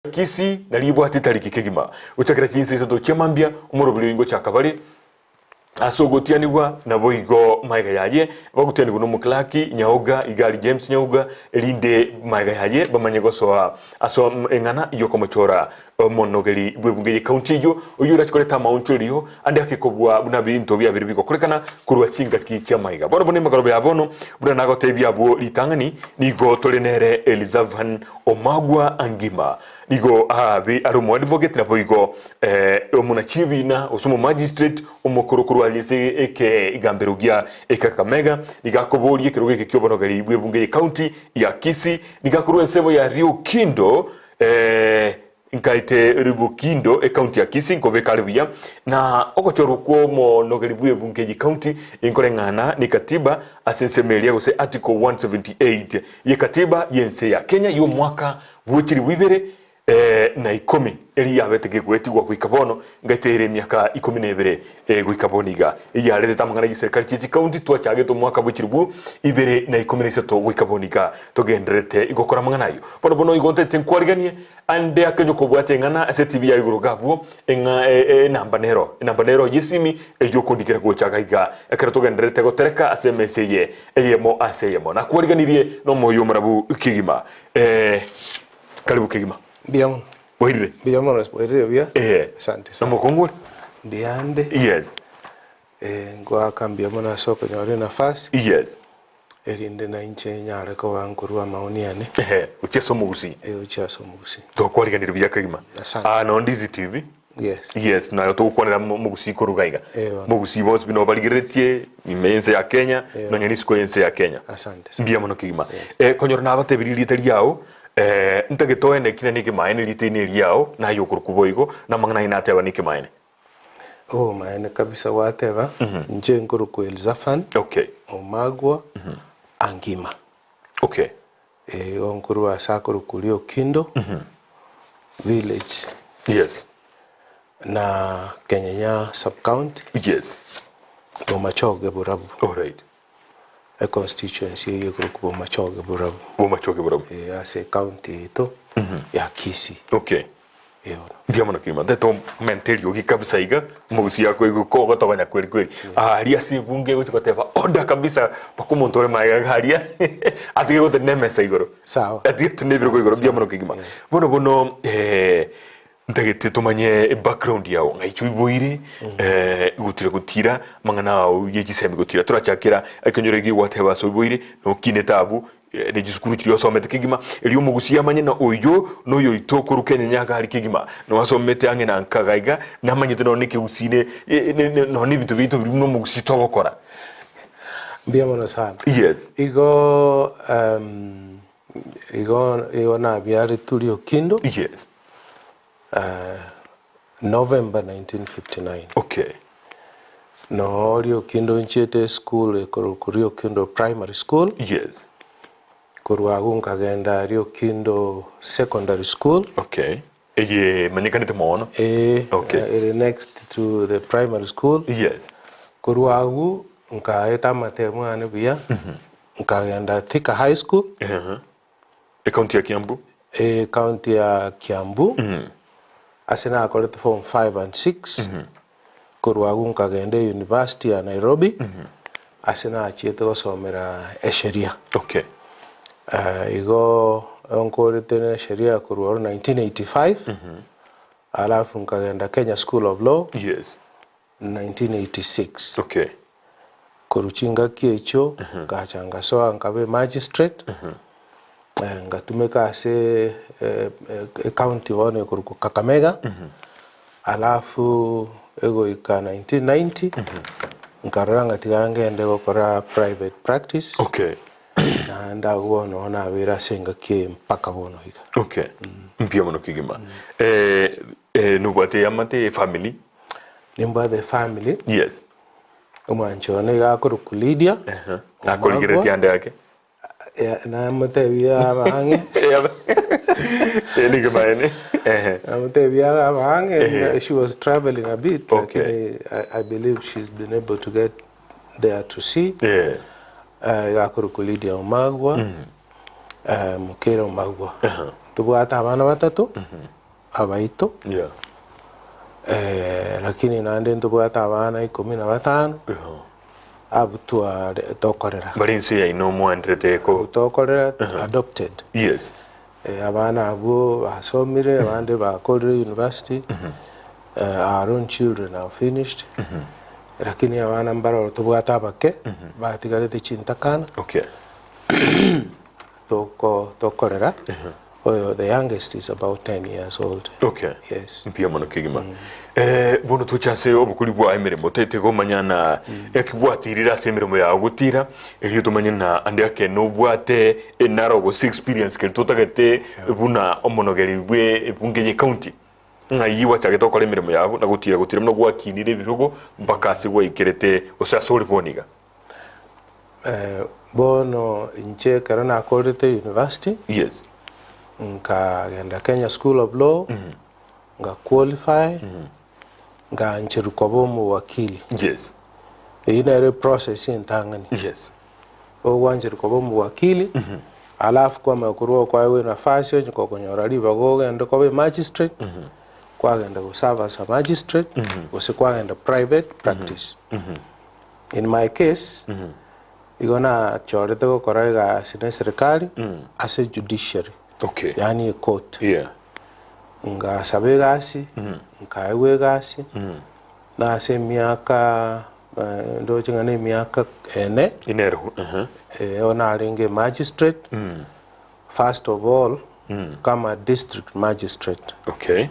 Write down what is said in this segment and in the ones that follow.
Kisii na libwati tariki kigima utakira chinsi sato chamambia umurobuli ingo chakabari asogotianirwa na boigo maiga yaje bagutianirwa no muklaki nyaoga igali James nyaoga elinde maiga yaje bamanye gosoa aso engana iyo komachora monogeri bwebungeye county yo uyura chikoleta mount rio ande akikobwa buna binto bya biribiko kurekana kurwa chinga kicha maiga bono bone magarobe abono buna nago tebya bo litangani nigo tolenere Elizaphan Omagwa Angima nigo abi arumo advocate na boigo omunachibina osumo magistrate omokorokoro alise eke igamberugia Kakamega nigakoborie kiroge kyobono bwebungeye county ya Kisii nigakorwa nsebo ya Rio Kindo nkaite Ribukindo county ya Kisii nkobe kalibia na okochoro kwa mo nogeribuye bungeji county inkorengana ni katiba asensemelia gose article 178 ye katiba yense ya Kenya yo mwaka bwechiri wibere na 10 eli yabetege gwetigwa kwikabono ngatere myaka 12 gwikaboniga ya leta tamangana giserikali chichi county twachage to mwaka bwechiribu ibere na 13 gwikaboniga togenderete igokora manganayo bono igonte tenkwariganiye ande akenyo kobwate ngana asetibi ya igurugabwo nambanero yisimi ejo kondikira gochaga iga ekera togenderete gotereka asemeseye eyemo aseyemo na kwariganirie no moyo marabu kigima karibu kigima Biamon. Wahirire. Biamon wahirire bia. Asante sana. Namokongore. Ndiande. Yes. Ngwa kambia mona soko nyore nafasi. Yes. Erinde na inche nyare ko wankurwa maoniane. Ucheso mugusi. Ucheso mugusi. To kwariganira bya kagima. Asante. No Ndizi TV. Yes. Yes, na to kwanira mugusi ko rugaiga. Mugusi bose bino baligiretie imense ya Kenya, no nyani siko yense ya Kenya. Asante. Biamono kigima. Konyora na batebiri litaliao. Ntagetoe ne kina niki maene litini liao na yokurukuboigo na mangana inateba niki maene. Maene kabisa wateba. Nje nkuruku Elizaphan. Okay. Omagwa. Angima. Okay. Onkuru asakuru kulio Kindo. Village. Yes. Na Kenyanya sub-county. Yes. Bomachoge burabu. All right. A constituency yokuruku Bomachoge burabu. Bomachoge burabu. Ase county to ya Kisii. Okay. Biamono kima deto mentelio gikabisa iga mugusi yako iguko gotobanya kweli aria si bunge gutoteba oda kabisa pakumontore maiga haria atige gote nemesa igoro sawa atige tunebiro igoro biamono kigima bono ntagete tumanye background yao ngaichuiboire gutira mangana yegiseme gutira turachakira akonyoregi whatever so boire no kinetabu ne gisukuru kiriyo somete kigima eliyo mugusi amanye na oyo no yo itokuru Kenya hari kigima no wasomete ange na nkagaiga namanyete no nike usine no ni bitu biri no mugusi tobokora biamono sana. Yes. Igo na biari tulio Kindo. Yes. November 1959. Okay. No Rio Kindo Nchete School Rio Kindo Primary School. Yes. Kurwagu nkagenda Rio Kindo Secondary School. Okay. Eye manikanite mono. Okay. Next to the primary school. Yes. Kurwagu nkaeta matemu ane bia. Nkagenda Thika High School. County ya Kiambu. County ya Kiambu. Asina akolete form 5 and 6. Kurwagu nkagenda University ya Nairobi. Asina achiete gosomera sheria. Okay. Igo onkolete sheria kurwaru 1985. Alafu nkagenda Kenya School of Law. Yes. 1986. Okay. Kuruchinga kiecho ngachanga soa nkabe magistrate. Ngatumeka ase county one kuruku Kakamega. Alafu ego ika 1990 nkaranga tigange ndego kora private practice. Okay. Na ndaguono na wira senga ke mpaka bono higa. Okay. Biamono kigima. Nubate yamate family. Nimba the family. Yes. Umwanchone ga kuruku Lydia. Akoligireti ande yake. Na mtebia abange. Elige maene. Mtebia abange. She was traveling a bit. Okay. I believe she's been able to get there to see. Yeah. Gakuruku Lydia Omagwa. Mukera Omagwa. Tubwata abana batatu. abaito Yeah. Lakini nande ntubwata abana 15 abutwa tokorera bari nsi ya ino mwandrete ko tokorera adopted. Yes. Abana abo basomire abandi bakorera university. Our own children are finished. Lakini abana mbaro tubwata bake batigarete chintakana. Okay. Tokorera. The youngest is about 10 years old. Okay. Yes. Mpia mono kigima. Bono tuchase obukuli bwa emirimo tete ko manyana ekibwatirira semirimo ya gutira eliyo tumanyana ande ake no bwate enaro go experience ke tutagete buna omonogeri bwe bungeje county ngayiwa chage tokora emirimo yago na gutira no gwakinire birugo bakasi gwa ikirete osasori boniga. Bono inche karana akorete university. Yes. Nkagenda Kenya School of Law. Nga qualify. Nga ncherukobo mu wakili. Yes. Ina process intangani. Yes. Ncherukobo mu wakili. Alafu kwa makuruwa kwa ewe nafasi nko konyora bago genda kwa magistrate. Kwa genda go serve as a magistrate. Kwa genda private practice. In my case, igona chorete ko korega sine serikali as a judiciary. Okay. Yani a court. Yeah. Nga sabe gasi, nga ewe gasi. Na se miaka ndo chingane miaka ene. Ineru. Ona alinge magistrate. First of all, kama district magistrate. Okay.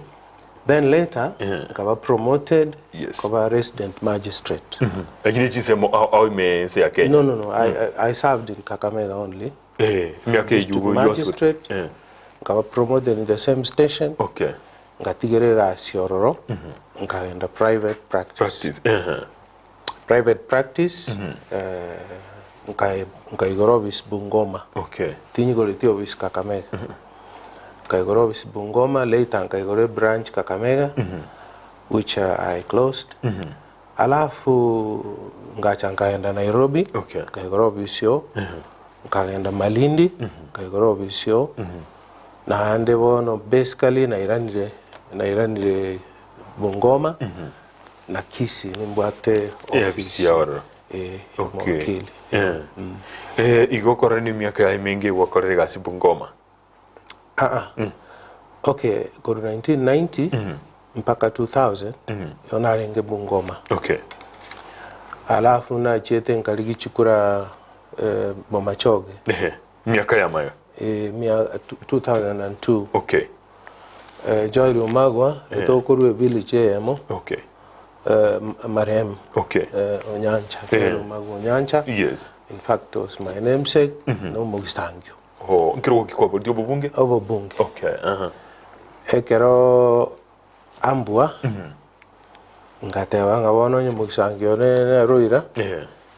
Then later, kaba promoted. Yes. Kaba resident magistrate. Lakini chisemo au imense ya Kenya. No. I served in Kakamega only. Miaka yugo magistrate. Kaba promoted in the same station. Okay. Ngatigere ga siororo. Ngaenda private practice. Private practice. Nkaigorobis Bungoma. Okay. Tinigoliti obis Kakamega. Nkaigorobis Bungoma. Later nkaigore branch Kakamega. Which I closed. Alafu nkaenda Nairobi. Okay. Nkaigorobis yo. Nkaenda Malindi. Nkaigorobis yo. Na ande bono basically nairanire Bungoma. Na Kisii nimbwate office ya ora. Okay. Igokora ni miaka ya mingi wakorere gasi Bungoma. Okay, go to 1990 mpaka 2000 yona renge Bungoma. Okay. Alafu na chete nkaligichukura Bomachoge. Miaka ya maya. 2002. Okay. Joy Omagwa etokorwe village yemo. Okay. Marem. Okay. Onyancha. Omagwa Onyancha. Yes. In fact, it was my namesake. No Mugistangyo. Oh, nkiro kikwapo dio bubunge? Obubunge. Okay. Ekero ambua. Ngatewa ngabono nyo Mugistangyo ne roira.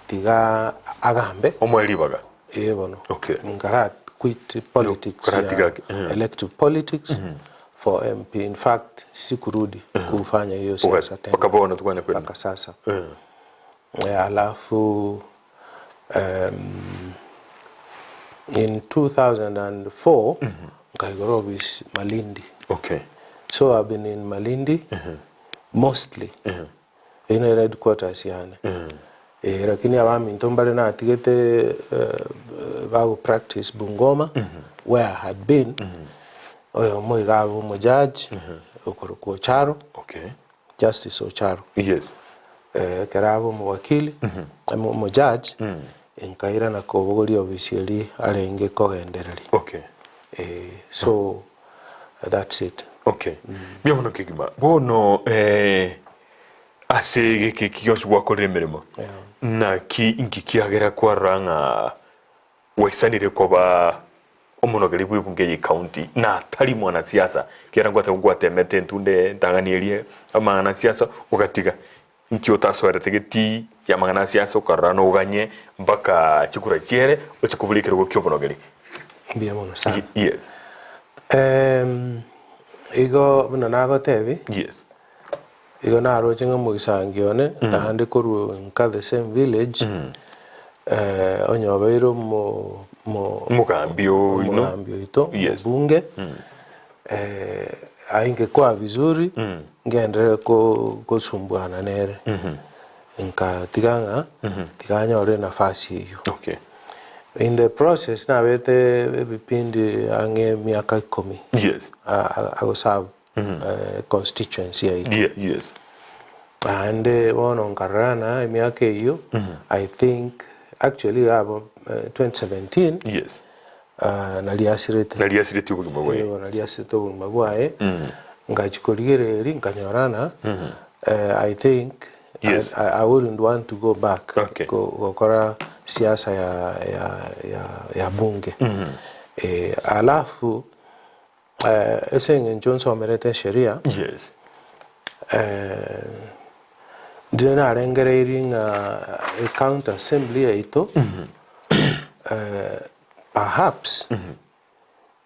Tiga agambe. Omwelibaga. Bono. Okay. Ngarat quit politics. Elective politics. For MP. In fact, sikurudi kufanya hiyo siasa tena. Pakabona tukwane kwenda. Paka sasa. Alafu in 2004 Nkaigorobis Malindi. Okay. So I've been in Malindi mostly. In a headquarters yani. Lakini abami ntombale na atigete bago practice Bungoma where I had been. Oyo moigabu mo judge okoroku Ocharo. Okay. Justice Ocharo. Yes. Karabo mo wakili mo judge enkaira na kobogoli obisieri arenge kogendereri. Okay. So that's it. Okay. Byono kigima. Bono ase kikiyoshu wakorere mirimo. Na ki inkikiagera kwa ranga waisanire koba omonogeri bwibunge county na tali mwana siasa kera ngwate gwatemete ntunde ndanganierie amana siasa ukatiga nkyo taswara tegeti ya magana siasa ukarano uganye mpaka chikura chiere ochikubulikira go kyomonogeri. Bien mono sa. Yes. Igo buna nago tevi. Yes. Igo na roje ngomugisangione na hande koru nka the same village. Onyobeiro mugambio ito. Yes. Bunge. haingekuwa vizuri ngeendelee kusumbuana nere nkatiganga tiganyore nafasi hiyo. Okay. In the process nabete vipindi ange miaka 10. Yes. I was have constituency ya Yeah, yes. And wono nkarana miaka hiyo I think actually about 2017. Yes. Naliasirete ubugimagwae ngachikorigere nkanyorana. I think yes. I wouldn't want to go back. Okay. Gokora siasa ya bunge. Alafu esenge njonso merete sheria. Yes. Ndina rengereri nga county assembly yaito. Perhaps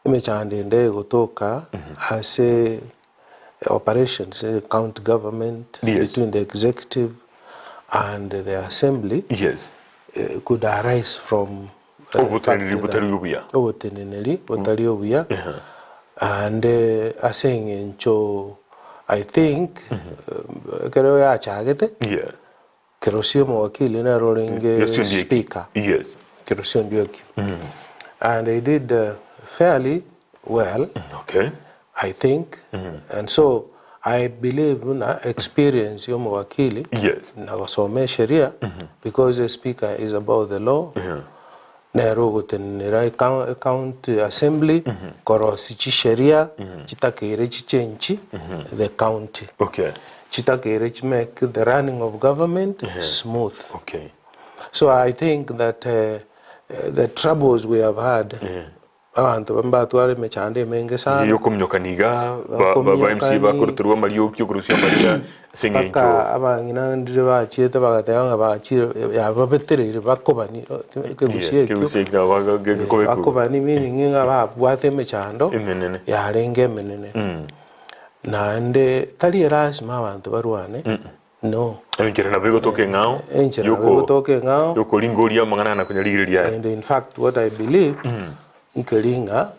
imechandende kutoka as a operations county government. Yes. Between the executive and the assembly. Yes. Could arise from Obuteneneli, and saying encho I think kero ya chagete. Yeah. Kerosio mwakili na rolling speaker. Yes. Kerosio ndioki. And they did fairly well. Okay. I think. And so I believe una experience yo mwakili. Yes. Na wasome sheria because the speaker is about the law. Nero gutenera county assembly koro sichi sheria chitakere chichenchi the county. Okay. Chitakere make the running of government smooth. Okay. So I think that the troubles we have had abantu bambatware mechande menge sana yo komnyokaniga ba MC bakuruturwa mariyo byukurusya marira sengenjo baka abangina ndire bachete bagatanga bachire yababeterere bakobani Gusii bakobani meaning nga babwate mechando yarenge menene nande tali rasma abantu barwane no engera nabego toke ngao yoko lingoria mangana na kunyaligiria. And in fact what I believe Nkelinga,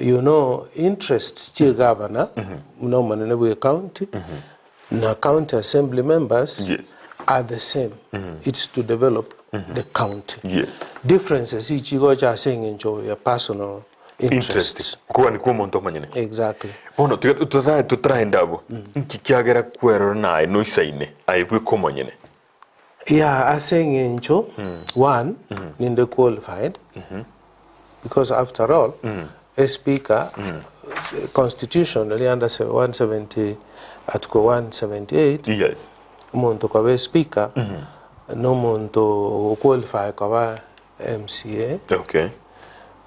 you know, interests to governor, no manene county, na county assembly members are the same. It's to develop the county. Yes. Differences each you go saying enjoy your personal interests. Kuwa ni kuwa monto manyene. Exactly. Bono tutrae ndabo. Nkikiagera kwero na noisaine aibwe komonyene. Yeah, saying enjoy one ninde qualified. Because after all, a speaker, constitutionally under 170, Article 178, yes, monto kwa speaker, no monto qualify kwa MCA. Okay.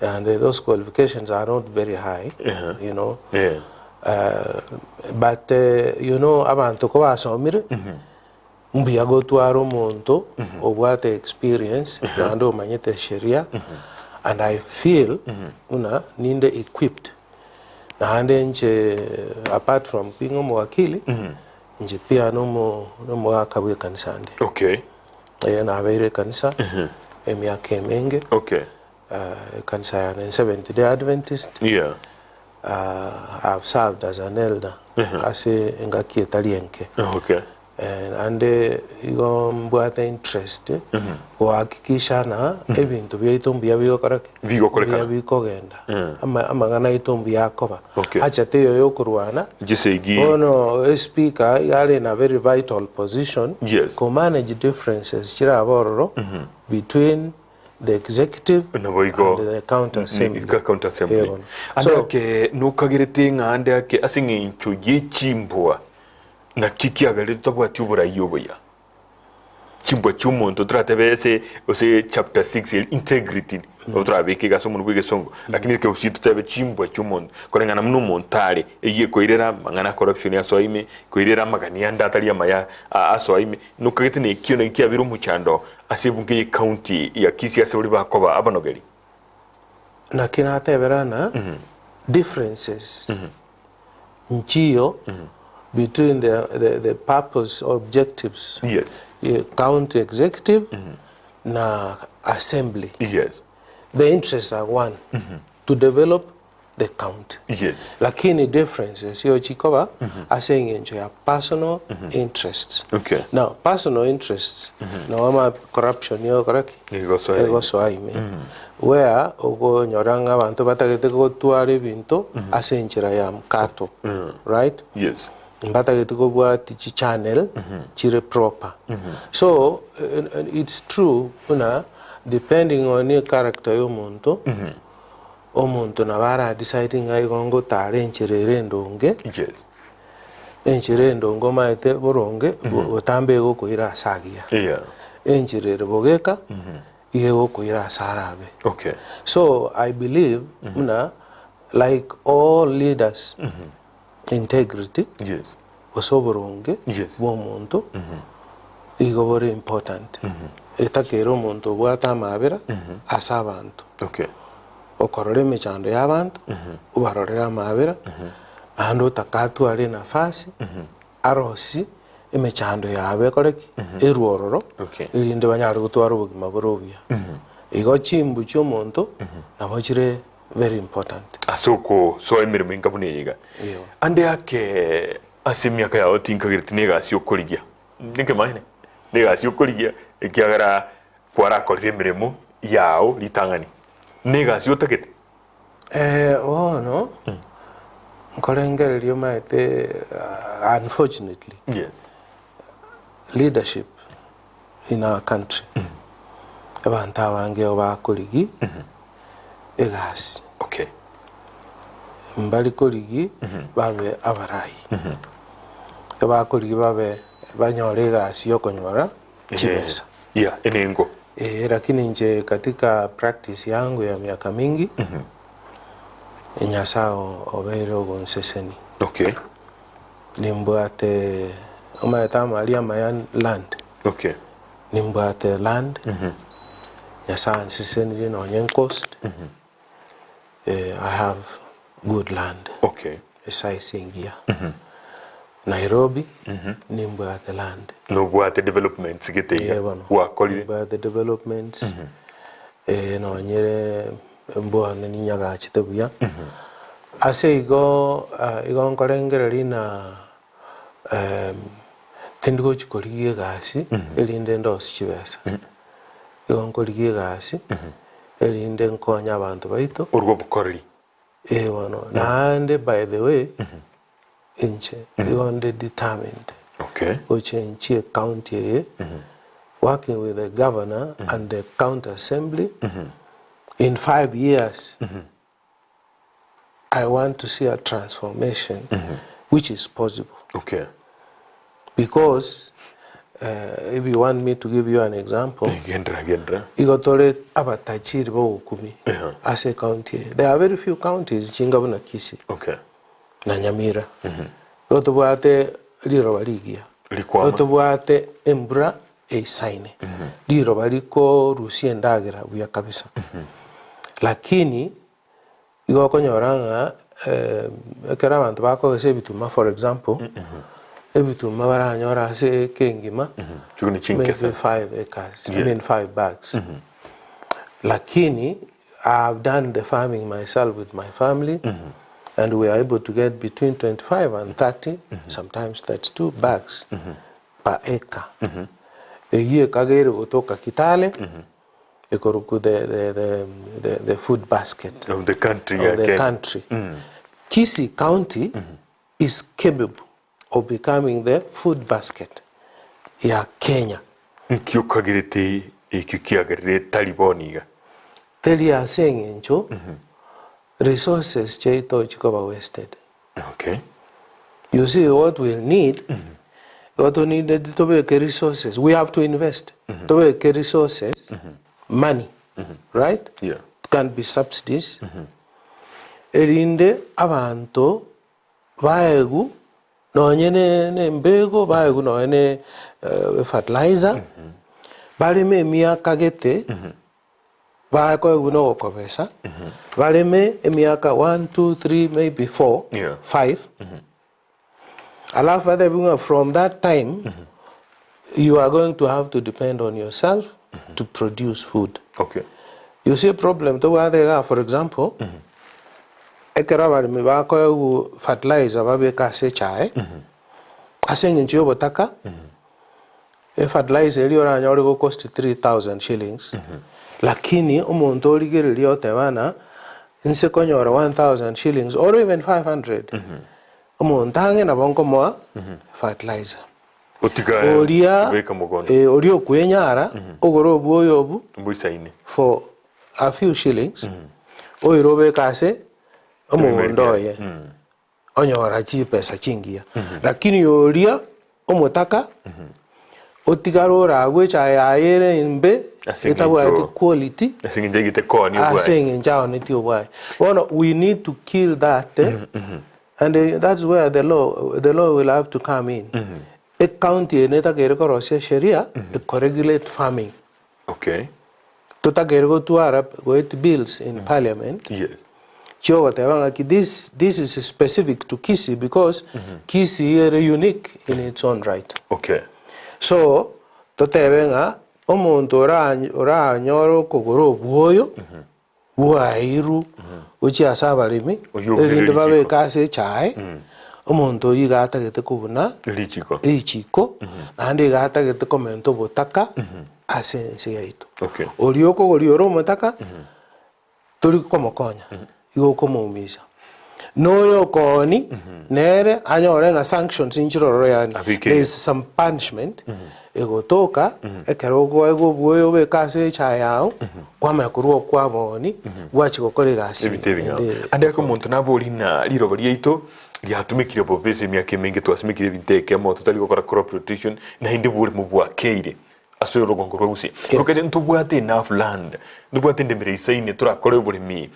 And those qualifications are not very high, you know. Yeah. But you know, abantu kwa asomire, mbiago tuaro monto, obwate experience, nando manyete sheria. And I feel una ninde equipped na ande nje apart from being mwakili nje pia no akabwe kanisande. Okay. Na abere kanisa emiaka menge. Okay. Kanisa ya Seventh Day Adventist. Yeah. I've served as an elder ase ngaki etalienke. Okay. And igo mbwate interest kuhakikisha na ebintu byaitumbi yabigokorake bikogenda amangana itumbi yakoba acha teyo yokurwana gisegi ono speaker yari in a very vital position to manage differences chira bororo between the executive and the county assembly. So ke nukagirete ngande ake asinge incho yechimbwa na kikiagale tobwati uburayoboya chimbwa cyumuntu turatebese ose chapter 6 integrity otrabeke gaso mu rwige songo lakini ke ushito tebe chimbwa cyumuntu korengana mu montale egiye koirera mangana corruption ya soime koirera magani ya ndatali ya maya asoime nukagete ne kiyo ne kiabiro mu cyando asebunge county ya Kisii aseburi bakoba abanogeri na kinateberana differences nchiyo between the purpose or objectives. Yes. County executive na assembly. Yes. The interests are one, to develop the county. Yes. Lakini differences yo chikoba asing enjo ya personal interests. Okay. Now personal interests no ama corruption yo correct. Ego so aime. Where ogo nyoranga abantu batagete go tware binto asenjira ya mkato. Right? Yes. Batagete go bwa tichi channel chire proper. So it's true una depending on your character yo muntu. Omuntu nabara deciding ay gongo tare enchirere ndonge. Yes. Enchirere ndongo maete boronge otambe go kuira sagia. Yeah. Enchirere bogeka iye go kuira sarabe. Okay. So I believe like all leaders integrity yes osoboronge yes bo muntu igo very important. Etakero muntu bwata mabera asa abantu. Okay. Okorore mechando y'abantu ubarorera mabera ando takatu ari nafasi arosi emechando yabe koreki eruororo irinde banyari gutwara ubugima burobya igo chimbu cy'omuntu nabochire very important asoko so emirimo ingabune yiga ande yake asimyaka yawe tinkagiriti negasi okoligia ninke mahine negasi okoligia ekiagara kwara kolire emirimo yawo litangani negasi otakete no nkorengererio maete unfortunately yes leadership in our country abantu abange obakoligi egasi okay mbali koligi babe abarai abakoligi babe banyore egasi yokonyora chibesa enengo lakini nje katika practice yangu ya miaka mingi enyasao obero gonseseni okay nimbwate omaeta maria mayan land okay nimbwate land yasa nseseni no nyen coast I have good land okay esaisingia Nairobi nimbwate land no bwate developments gete wa kolire the developments no nyere mbone ni nyaga chitebuya ase igo nkorengereri na tendigo chikorigie gasi elinde ndosi chibesa igo nkorigie gasi elinde nkonya abantu baito urwo bukorri bono nande by the way inche igo determined okay which in county working with the governor and the county assembly in 5 years I want to see a transformation which is possible okay because if you want me to give you an example gendra igotore abatachiri bo 10 as a county there are very few counties Chingabu na Kisii okay na Nyamira otobwate liroba ligia otobwate embra esaine liroba liko Gusii ndagira buya kabisa lakini igokonyoranga ekera abantu bakogese bituma for example ebituma baranyora se Angima chuguni chinkesa 5 acres I mean 5 bags lakini I've done the farming myself with my family and we are able to get between 25 and 30 sometimes 32 bags per acre eye kagere kutoka Kitale ikoruku the food basket of the country Kisii County is capable of becoming the food basket ya Kenya nkiukagirite ikikiagirire taliboniga tell ya saying encho resources cheito chikoba wasted okay you see what we'll need what we need to be resources we have to invest to be resources money right yeah it can be subsidies erinde abantu baegu nonyene nembego baegu none fertilizer bareme miaka gete baako eguno okobesa bareme emiaka 1 2 3 maybe 4 5 alafu other from that time you are going to have to depend on yourself to produce food okay you see a problem to where they are for example ekero abarimi bakoe fertilizer babeka ase echae ase eng'encho ya obotaka fertilizer eri oranyore go cost 3,000 shillings lakini omonto origereria otebana nse konyora 1,000 shillings or even 500 omonto ang'e nabo nkomoa fertilizer oria oria okwenyara ogora obwoyo obu for a few shillings oiro obeka ase omogondo oye onyora chi pesa chingia lakini oria omotaka otigarora agwecha yaere imbe etabwate quality aseng'encha oneti obwae bono we need to kill that and that's where the law will have to come in a county enetagere korosia sheria regulate farming tutagere gotwara goet bills in parliament this is specific to Kisii because Kisii is unique in its own right. So, totebenga omonto ora nyoro kogoro buoyo buairu uchi asabalimi erinde babe kase chai omonto yigata gete kubuna lichiko ande gata gete komento botaka asense yaito orioko gorioro motaka turi komokonya igo komumiza noyo koni nere anyore nga sanctions inchiroro yani there is some punishment egotoka ekerogo ego bwoyo bekase chayao kwama kuruo kwaboni gwachi gokore gasi ande ko muntu nabori na lirobo lyeito lyatumikire bovese myake mingi twasimikire biteke mo tutali gukora crop rotation na hindi buri mu bwakeire asoro gongo rwusi rokede ntubwate enough land ndubwate ndemere isaine turakore buri mi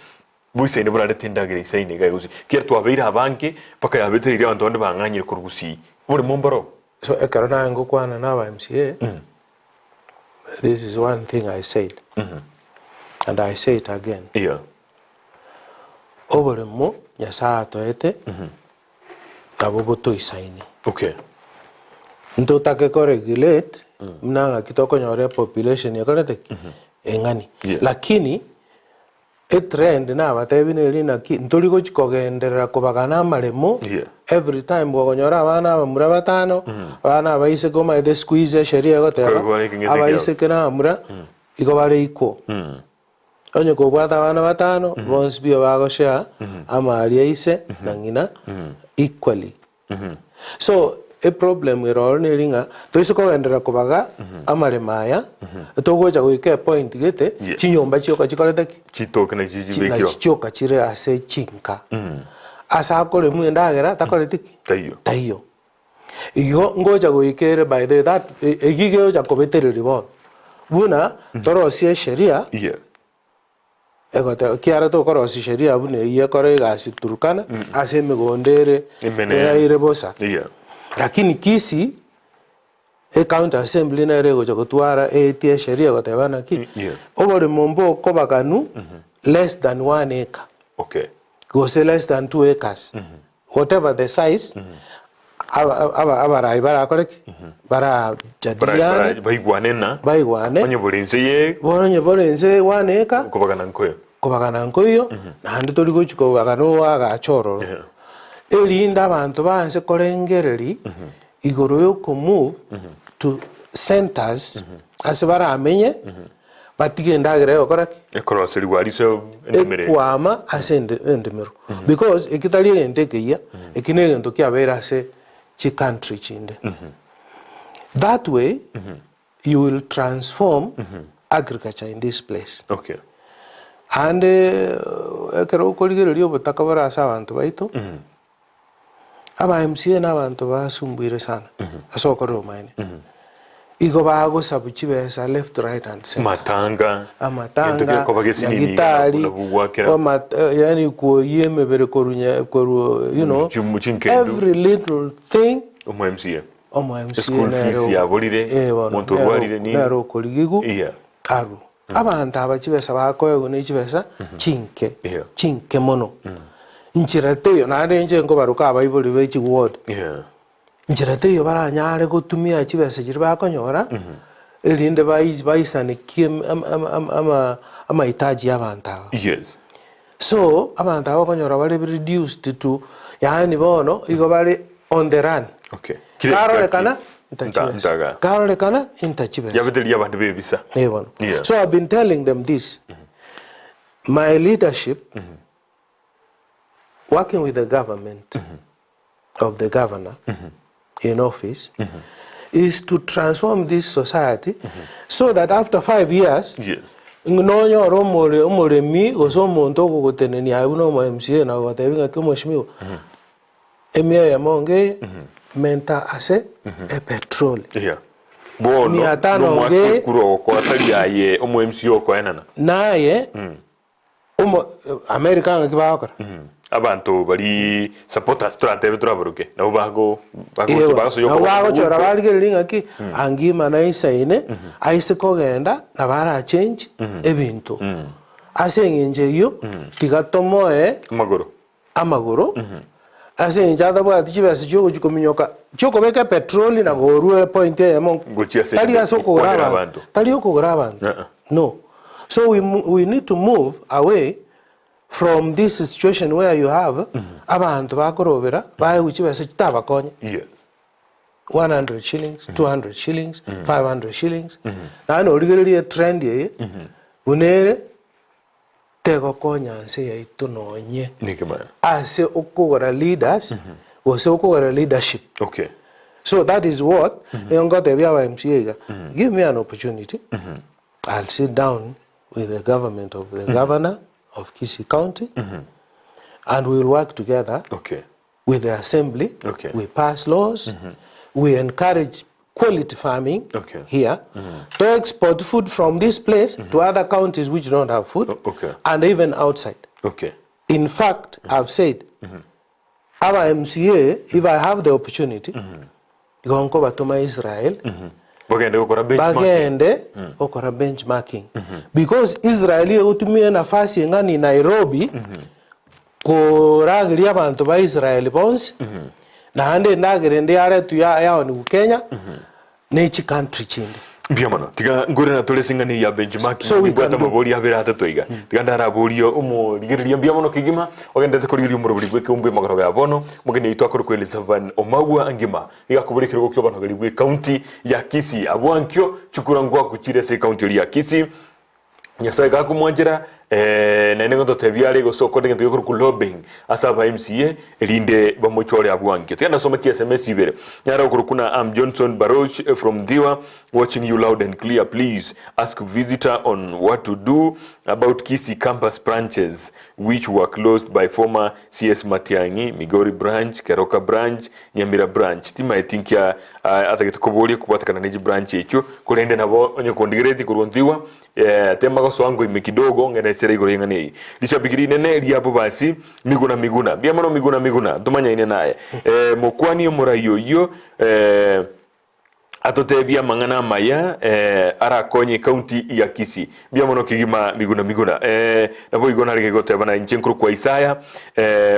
buise ne burade tindagire isaine gaigusi kier twabeira abanke paka yabeterire abantu bande banganyire ku Gusii buri mumbaro so ekarona ngo kwana na MCA this is one thing I said and I say it again obore mo nyasa toete kabobo to isaine ntotake ko regulate mnanga kitoko nyore population yakorete engani lakini trend na batebine rina ntori go chikogenderera kubagana maremo every time bogonyora abana bamura batano abana baise goma ede squeeze sheria goteba abaise kena amura igo bare iko onye ko bwata abana batano bonse bio bagoshia amari aise nangina equally so a problem we all nearinga to isoko endera kubaga amare maya togoja goike point gete chinyomba chioka chikorete chitoka na jijibekiro chioka chire ase chinka asa kole muendagera takorete tayo igo ngoja goikere by the that egige ja kobetereri bon buna torosie sheria egote kiara to korosi sheria bune ye kore gasi turkana ase megondere era irebosa lakini Kisii county assembly na rego jogotwara tie sheria gotebana ki obore mombo kobaganu less than 1 acre go say less than 2 acres whatever the size abara ibara koreki bara jadiana baigwane onye bolinse ye 1 acre kobagana nkoyo na ndi tori gochiko bagano aga choro elinda abantu banse korengereri igoro yo ko move to centers asibara amenye batigenda gere okoraki ekoroseri gwariso endemere kwama asende endemero because ekitali entekeya ekine ngento kyabera se chi country chinde that way you will transform agriculture in this place and ekero koligererio botaka bara asa abantu baito aba MCA n'abantu basumbuire sana asokore omaine igo bago sabuchi besa left right and center matanga gitari yani ko yemebere korunya koru you know every little thing MCA school fees ya bolire monto rwalire ni naro koligigu aru abantu abachibesa bakoye ne chibesa chinke mono Nchirateyo na nje ngo baruka abayibuli bechi ward nchirateyo baranyare gutumia chibese jirba konyora elinde bayisane kiem ama itaji y'abantu So abantu abakonyora bari reduced to yani bono igo bari on the run. Okay. Karolekana intachibesa. Karolekana intachibesa. Yabedelia abantu bebisa. Yeah. So I've been telling them this. My leadership, working with the government of the governor in office, is to transform this society so that after 5 years, ngonyo romole mi osomonto kugoteneni abuno mo MCA na watebinga kemweshimiwa emia ya monge menta ase e petrol bono no mwakuro ko atali aye omo MCA ko enana naye omo America ngibakora abantu bari supporters turantebe turaburuke nabo bago so yoko bago chora balgelinga ki Angima na isaine aise kogenda na bara change ebintu asengenje yo tigatomoe amagoro asengenje adabwa tichibase choko chikominyoka choko beka petrol na gorue point ya mon tali asoko graba tali okogora abantu no, so we need to move away from this situation where you have abantu bakorobera baye uchibase chitabakonye 100 shillings 200 shillings 500 shillings na no rigeliye trend ye unere tego konya nse ya itunonye nikimana ase okogora leaders ose okogora leadership. Okay, so that is what yongo te bya MCA give me an opportunity. I'll sit down with the government of the governor of Kisii County, and we will work together with the assembly. We pass laws. We encourage quality farming here to export food from this place to other counties which don't have food, and even outside. In fact, I've said, our MCA, if I have the opportunity, gonko batoma Israel, bagende okora benchmarking because Israeli utumie nafasi ngani Nairobi koragiria abantu ba Israel bonse na hande ndagirende are tu ya ni Kenya nechi country chinde biamano tiga ngore na tole singani ya benchmarking so bwata mabori abera atatoiga tiga ndara borio umo ligiriria biamano kigima ogende tekoririo muroburi gweke umbe magaro ya bono mugeni itu akoro ko Elizaphan Omagwa Angima igakuburikira gukyo bano gali gwe county ya Kisii abwankyo chukurangwa kuchire se county ya Kisii nyasa gakumwanjira na nengo totebiare go soko ndenge tukuru ku lobbying asaba MCA elinde bamuchore abwanke tena soma ki SMS ibere nyara ukuru kuna Johnson Baroch from Diwa watching you loud and clear. Please ask visitor on what to do about Kisii campus branches which were closed by former CS Matiangi Migori branch, Keroka branch, Nyamira branch. Tima I think ya atagitokobori kubatakana neji branch echo kulende nabo onye kondigreti kurundiwa temba go swango imekidogo ngene sere igorenga nei lishabigiri nene liapo basi miguna biamano miguna tumanya ine naye mokwani murayo yo atotebia mangana maya arakonye county ya Kisii biamano kigima miguna nabo igona rege goteba na inchenkuru kwa Isaya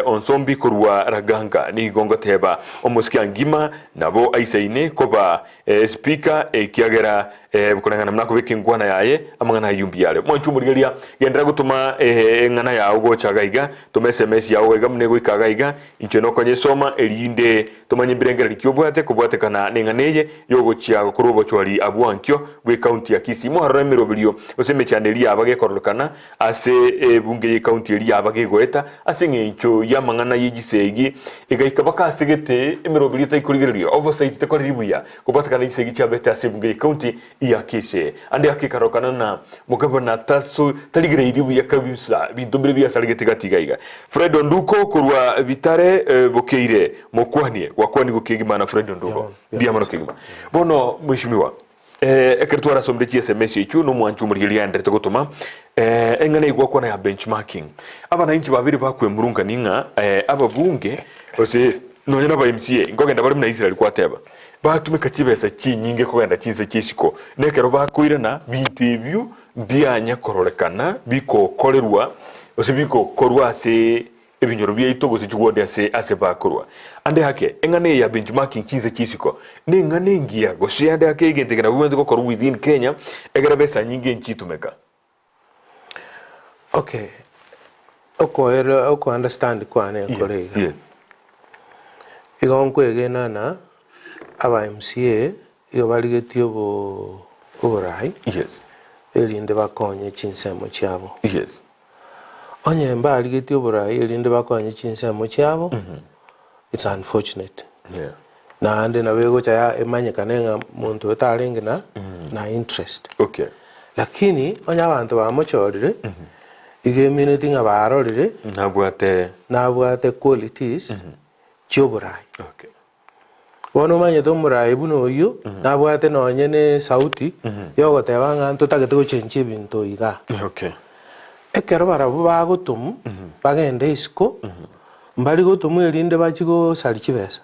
onsombi kurwa raganga ni gongo teba omoski Angima nabo aisaine koba speaker kiagera bukonanga namnako bekingwana yaye amangana yumbiale mwanchumurigeria gendera gutuma ngana ya ugo chagaiga tuma SMS ya ugo gamne go ikagaiga incheno konye soma elinde tumanye birengera likyobwate kubwate kana nenganeye yogo chia kurobo chwali abwankyo we county ya Kisii mo haremero bilio oseme chaneli abage korokana ase bunge county eli abage goeta ase ngencho ya mangana yigisegi igaikabaka asegete emero bilio taikurigerio oversight tekoriribuya kubwate kana yisegi chabete ase bunge county ya Kisii ande akikarokana na mugabana taso taligire iribu ya kabisa bintombere bya saligete gatigaiga Fred Onduko kurwa bitare bokeire mokwanie wakwani gukigima na Fred Onduko bia mano kigima bono mwishimiwa ekertwara sombechi SMS echu no mwanchu muri ya ndere togotoma engane igwa kwa na benchmarking abana inchi babiri bakwe murunga ninga ababunge ose nonyana ba MCA ngogenda bari na Israel kwateba batumika kibesa kinyinge kogenda kinse kishiko nekero bakwirana bitebyu byanya kororekana bikokorerwa ose bikokorwa se ebinyoro byayito se chugode ase bakorwa ande hake engane ya benchmarking kinse kishiko nengane ngia gose ande hake igentegera bumende kokorwa within Kenya egera besa nyinge nchitumeka. Okay, oko understand kwane kolega. Yes. Igon kwegena na aba MCA iyo baligetio oburai. Yes. Erinde bakonye chinsemo cyabo. Yes. Onye mba aligeti oburai erinde bakonye chinsemo cyabo. It's unfortunate. Yeah. Na ande na bego cha emanyekane nga muntu etaringe na interest. Okay. Lakini onya abantu bamochorire ige minute nga barorire nabwate qualities choburai. Okay. Wono manye to murai buno yo nabwate nonye ne sauti yogoteba nga ntotagete gochenche ibintu iga. Okay. Ekero barabo bagotum bagende isiko mbali gotum erinde bachigo sali chibesa.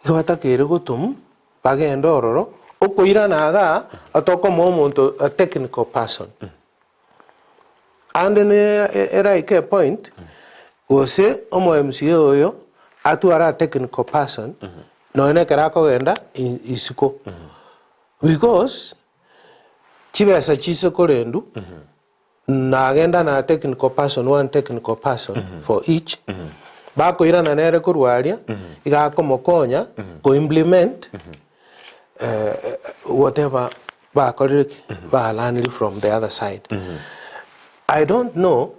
Iko batakere gotum bagende ororo okoira naga atoko momonto a technical person. And era ike point gose omo MCA oyo atuara a technical person no ene kerako genda isiko because chibesa chisiko rendu na agenda na technical person, one technical person for each bakoira na nere kurwaria igako mokonya go implement whatever bakorire learn from the other side. I don't know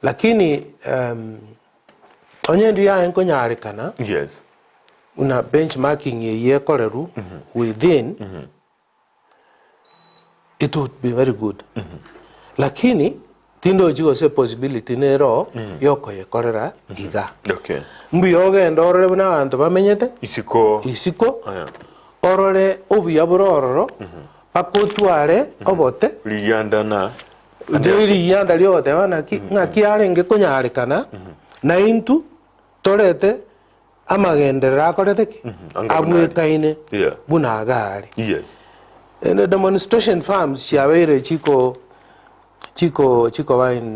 lakini onye ndia enko nyarikana. Yes. Una benchmarking ye koreru within it would be very good. Lakini tindo jigo se possibility nero yoko ye korera iga. Okay. Mbi yoge ndorore buna abantu bamenyete isiko orore obuya burororo bakotware obote liyandana ndiri yanda lyote bana ngaki arenge konyarekana na intu torete amagendera akorete abwekaine buna gari. Yes. And the demonstration farms chiabere chiko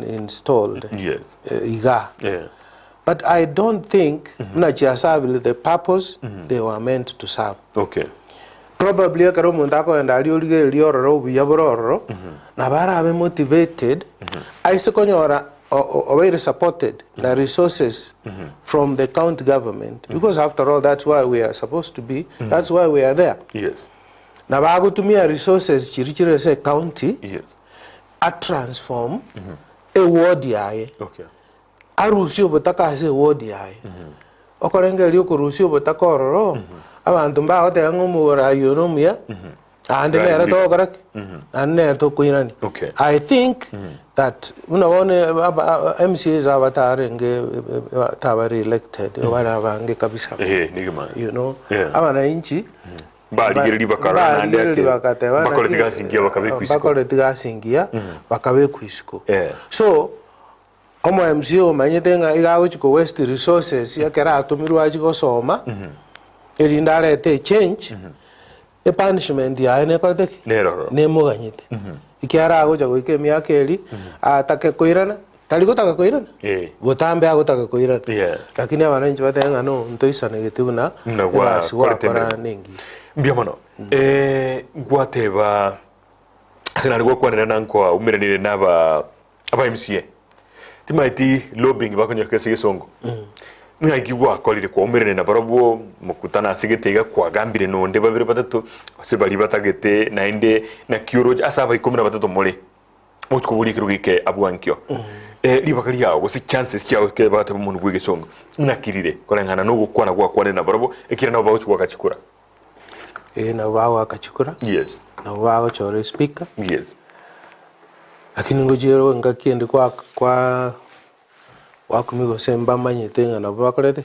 installed. Yes. Iga. Yeah. But I don't think na serve the purpose they were meant to serve. Okay. Probably akaro mundako and aliorige liororo biyabororo na bara be motivated. I sekonyora already supported the resources from the county government because after all that's why we are supposed to be. That's why we are there. Yes. Na bago tumia resources chirichire se county. Yes. A transform a ward yae. Okay. Arusio botaka se ward yae. Okorenge liyo kurusio botaka ororo. Abantu mbago te ngomura yonomia. Ande nera to okorak. Ande nera to kuinani. Okay. I think that unawone MCAs avatar nge tabari elected. Wana vange kabisa. Nigma. You know. Abana inchi. Baligeri bakara nande ake bakoletiga singia bakabe kwisiko. Bakoletiga singia bakabe kwisiko. So omo MCO manyetenga igawo chiko waste resources yakera atumiru ajiko soma. Erindare te change. E punishment ya ene koleteki. Nemo ganyite. Ikiara ago jago ike miyakeli atake koirana. Taliko taka koirana. Botambe ago taka koirana. Lakini abananchi batenga no ntoisa negative na wa ningi. Mbiamano gwateba kana rwo kwanira nankwa umiranire naba MCA timaiti lobbying bakonya kese gisongo ngagigwa kolire kwa umirane na barabo mukutana sigitega kwa gambire nonde babire batatu ase bali batagete na inde na kyuro asaba 13 mole mutko buli kirugike abwankyo libakari yawo gusi chances cyawo ke bata umuntu bwigisongo nakirire kolengana no gukwana gwa na barabo ekira na bawo chwa kachikura na wao akachukura. Yes. Na wao chore speaker. Yes. Lakini ngojero ngakiende kwa wakumigo semba manyete na bakorete.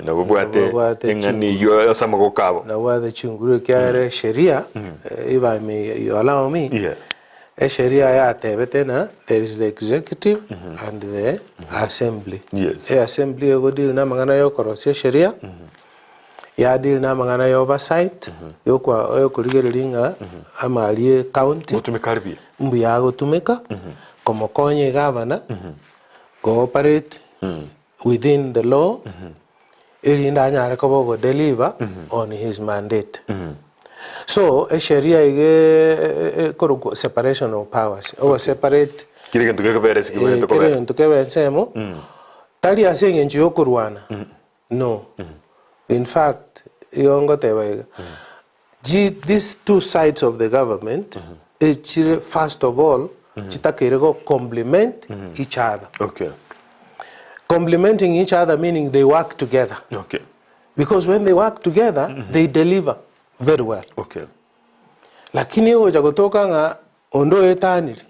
Na bwate ngani yo sama ko kabo. Na wade chunguru kyare sheria if I may you allow me. Yeah. Sheria ya tebete na there is the executive and the assembly. Yes. Assembly go deal na mangana yo korosia sheria. Ya deal na mangana ya oversight yo kuligelinga amalie county utumekaribia mbu ya gutumeka como konye governor cooperate within the law irinda nyare ko go deliver on his mandate. So a sheria ige separation of powers or separate kire kintu gekebere sikimene to kire kintu kebensemo tali asenge nchi yokurwana no in fact yongo tebaiga these two sides of the government first of all chitakere go complement each other. Okay. Complementing each other meaning they work together. Okay. Because when they work together they deliver very well. Okay. Lakini oja kutoka nga ondo etaniri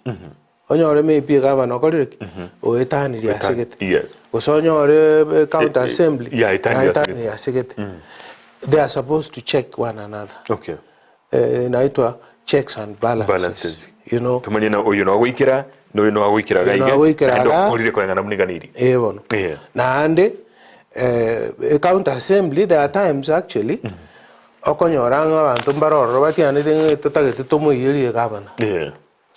onyore maybe governor korek o etaniri asegete. Yes. Osonyore county assembly yeah etaniri asegete. They are supposed to check one another. Okay. Inaitwa checks and balances. You know. Tumanye na oyo no wikira no no wikira gaige ndo polire kolanga namuniganiri. Ebono. Yeah. Na ande county assembly there are times actually okonyoranga abantu mbaroro batiane de tutagete tomoyiri governor. Yeah.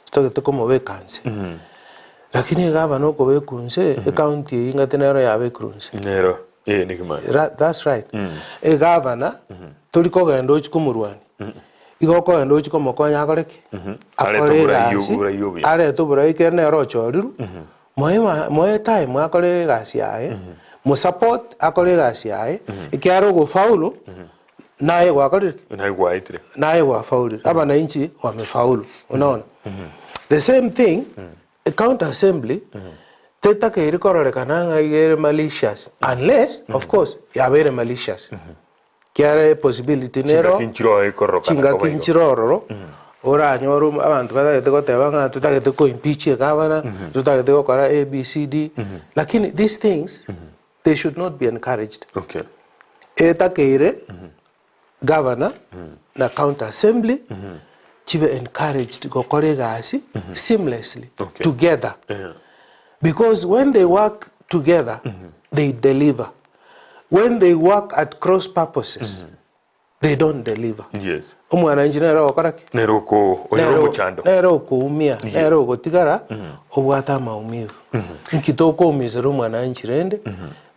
Tutagete como vacancy. Lakini governor ko bekunse county ingatenero ya bekunse. Nero. Nikima. That's right. Governor tuliko gendo chikumurwani. Igoko endo chikomo konya akoreki. Akore gasi. Are to bura ikerne rochoriru. Moe time akore gasi yae. Mo support akore gasi yae. Ikiaro go faulu. Naye wakoreki. Naye waitire. Naye wa faulu. Aba na inchi wamefaulu. Unaona? The same thing a county assembly teta ke irikorore kananga igere malicious unless of course ya very malicious. Kiare possibility nero chinga kinchiroro ora nyoru abantu batagete gotebanga tutagete ko impeach governor tutagete gokora ABCD lakini these things they should not be encouraged. Okay. Eta keire governor na county assembly chibe encouraged gokore gasi seamlessly together. Because when they work together they deliver. When they work at cross purposes, they don't deliver. Yes. Umwananchi nero okoraki. Nero ko oyero muchando. Nero ko umia. Nero ko tigara obwata maumivu. Nkitoko umizero mwananchi rende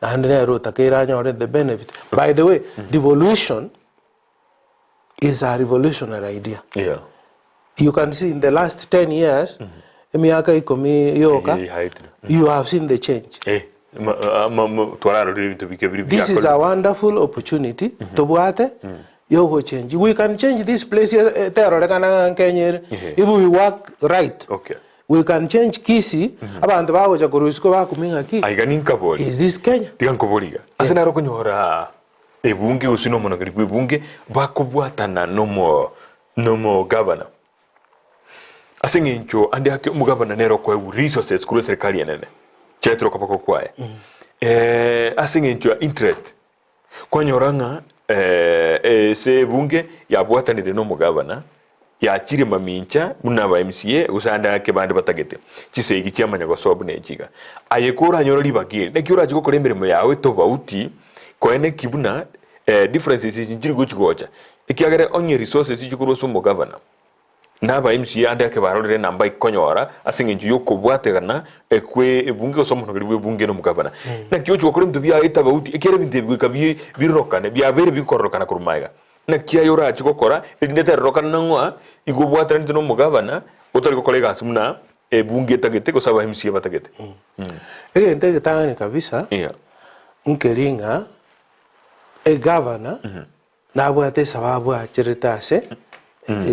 na nero takira nyore the benefit. By the way, devolution is a revolutionary idea. Yeah. You can see in the last 10 years, miaka ikomi yoka, you have seen the change. This is a wonderful opportunity to buate yogo change. We can change this place if we work right. Okay. We can change Kisii abantu bagoja kurusko bakuminga ki. Is this Kenya? Tigankoboliga. Asena ro kunyora ebunge usino monogiri kwebunge bakubwatana no governor. Asengencho andi hake umugabana nero kwa resources kuri serikali yenene. Chetro kapako kwae. Asengencho interest. Kwanyoranga se bunge yabwatanire no mugabana yakire mamincha munaba MCA usanda ke bande batagete. Chisegi cyamanya gosobu nejiga. Ayekora nyoro libagire. Nekyura jiko kolembere yawe tobauti koene kibuna differences injiri guchigocha. Ikiagere onye resources jikuru so mugabana. Naba MCA ande ke barore namba ikonyora asingenju yokobwategana ekwe ebunge osomonogeri bwebunge no mugabana na kyo chokore mtu bya itaba uti ekere bintebwe kabi birokane bya bere bikorokana kurumaiga na kiya yora chikokora edineta rokana ngwa igobwatana no mugabana otari kokolega simuna ebunge tagete ko saba MCA batagete ente tangani kabisa nkeringa governor na bwate sababu achiritase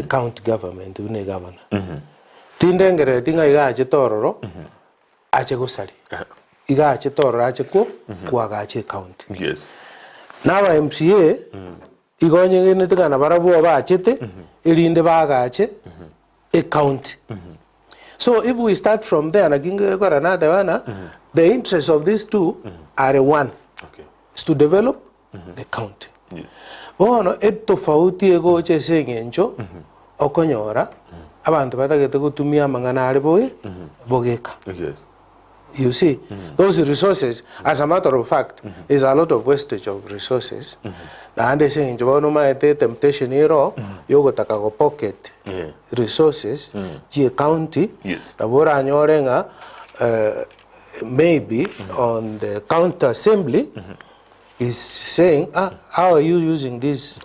county government une governor. Tindengere tinga iga ache tororo ache gusari. Iga ache tororo ache kwa ache county. Yes. Nawa MCA igonye ngene tinga na barabu aba achete ilinde baga ache a county. So if we start from there na kinga kwa another wana the interests of these two are one. Okay. Is to develop the county. Yes. Bono etofauti ego chesengencho okonyora abantu batagete gutumia mangana ari bogeka. Yes. You see those resources as a matter of fact is a lot of wastage of resources. Na ande sengencho bono maete temptation iro yogo taka go pocket resources ji county na bora nyorenga maybe on the county assembly is saying, how are you using this?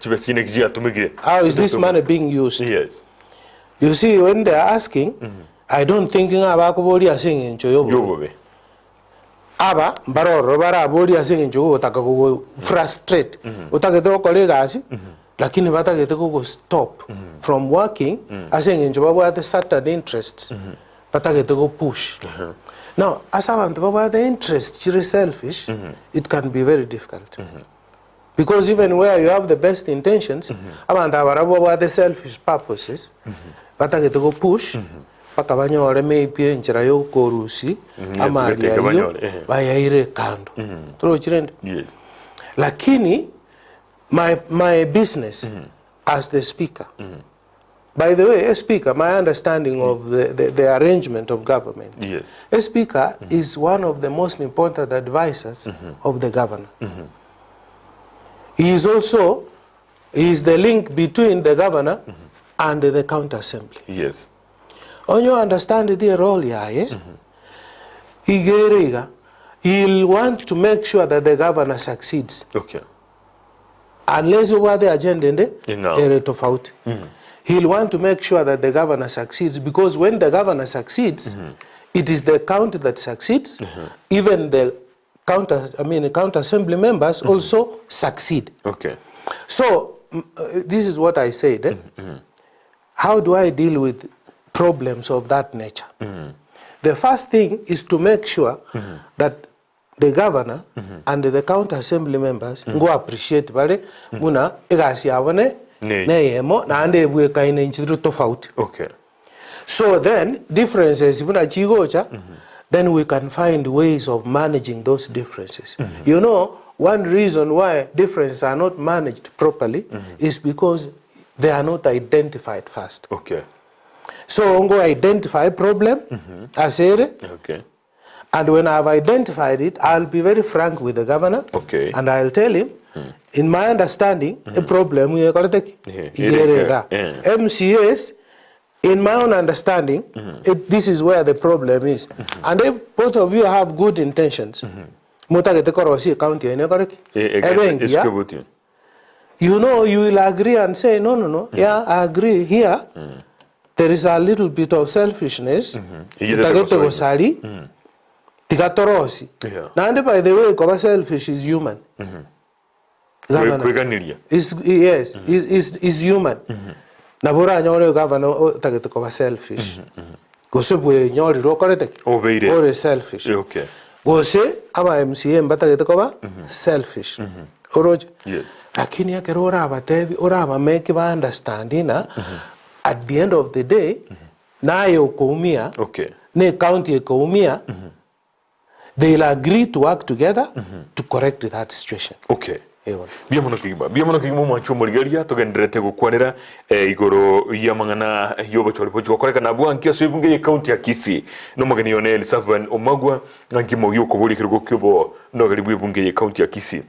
How is this money being used? Yes. You see, when they're asking, I don't think ngaba kuboli asinge ncho yobobe aba baroro bara boli asinge ncho utaka go frustrate utaka to kolegasi lakini batagete go stop from working asinge ncho baba the certain interests batagete go push now as abantu baba the interest chiri selfish it can be very difficult because even where you have the best intentions abantu abarabo baba the selfish purposes batagete go push paka banyore maybe njira yo korusi amali ayo bayaire kando tro chirende yes lakini my business as the speaker by the way a speaker my understanding of the arrangement of government yes a speaker is one of the most important advisors of the governor he is the link between the governor and the county assembly yes on you understand the role yae he'll want to make sure that the governor succeeds okay unless you the agenda in the he'll want to make sure that the governor succeeds because when the governor succeeds it is the county that succeeds even the county assembly members also succeed okay so this is what I said how do I deal with problems of that nature the first thing is to make sure that the governor and the county assembly members go appreciate bale muna egasi abone neyemo na ande bwe kaine nchiru tofauti okay so then differences muna chigocha then we can find ways of managing those differences you know one reason why differences are not managed properly is because they are not identified first okay so go identify problem asere okay and when I've identified it I'll be very frank with the governor okay and I'll tell him in my understanding a problem we MCAs in my own understanding this is where the problem is and if both of you have good intentions mutagete korosi county ene koreki you know you will agree and say no yeah I agree here there is a little bit of selfishness itagete gosali tigatorosi and by the way koba selfish is human yes is human na bora nyore governor tagete koba selfish gosebwe nyori rokorete or selfish okay gose ama MCA mbatagete koba selfish oroje yes lakini akerora abatebi ora make ba understanding na at the end of the day nayo koumia okay ne county koumia they'll agree to work together to correct that situation okay biamono kigima mwancho murigeria tugenderete gukwanira igoro ya mangana yobo chole pocho koreka na bwankia so ibunge county ya Kisii no magani yone Elizaphan Omagwa ngimo yuko buri kirgo kyobo no gari bwibunge county ya Kisii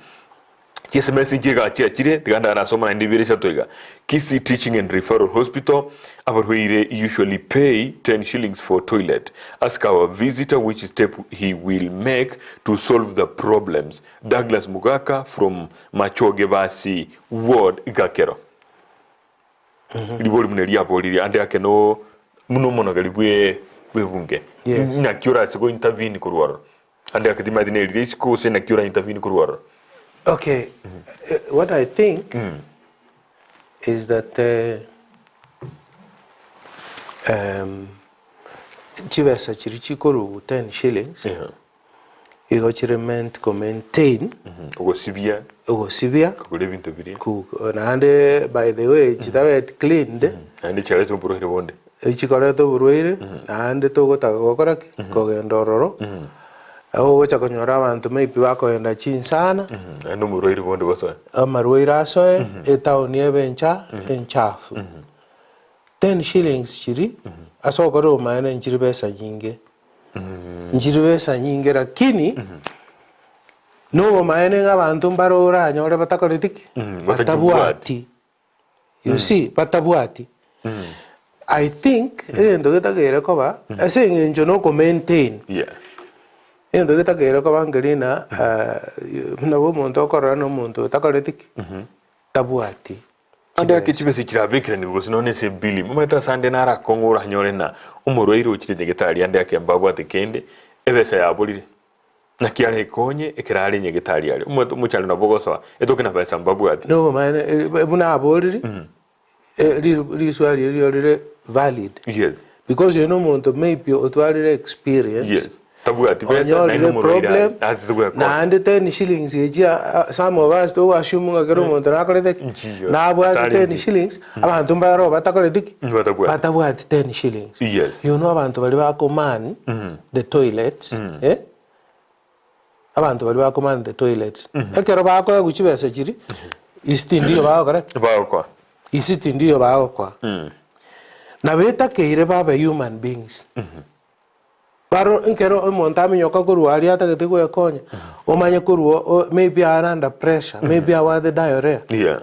KSMS njega chire tiganda na soma ndibire shatoiga Kisii Teaching and Referral Hospital abarhuire usually pay 10 shillings for toilet. Ask our visitor which step he will make to solve the problems. Douglas Mugaka from Machoge Basi Ward Gakero liboli munelia polili ande akeno muno mona galibwe bwebunge na kyora siko intervene kurwaro ande akadima dine risiko se na kyora intervene kurwaro. Okay, what I think is that chivesa chirichi koru 10 shillings iko chire meant to maintain ogosibia kugule bintu biri na ande by the way chitawe cleaned ande chale to burohire bonde chikore to burohire na ande to gota gokora kogendororo aho wacha konyora abantu maybe bakoenda chin sana ando murohire bonde baso amaroira aso etaoni ebencha enchafu 10 shillings chiri aso koro maana nchiri pesa nyingi nchiri pesa nyingi lakini no maana ngabantu mbarora anyore batakoritiki batabuati you see batabuati I think endo getagere koba asinge njo no ko maintain endo getagere koba ngelina nabo muntu okora no muntu takoritiki tabuati ande akichibe sikirabekira ni gosi none se bili mumeta sande nara kongora hanyore na umurwaire ukire nyegetari ande akembabu atekende ebesa yabolire na kiale konye ekirali nyegetari ali umuchalo na bogoso etoke na besa mbabu ati no man buna abolire riswali yori valid. Yes, because you know muntu maybe otwalire experience. Yes, tabu ati besa na ino problem na ande 10 shillings yejia some of us do assume ngakero muntu nakolete na abwa 10 shillings abantu mbaro batakolete batabu ati 10 shillings. Yes, you know abantu bali bakomani the toilets abantu bali bakomani the toilets ekero bako guchibesa chiri isti ndio bao correct bao kwa isiti ndio bao kwa na beta keire baba human beings baro nkero omontami nyoka kurwali ata ketego yakonya omanye kurwo maybe are under pressure maybe are the diarrhea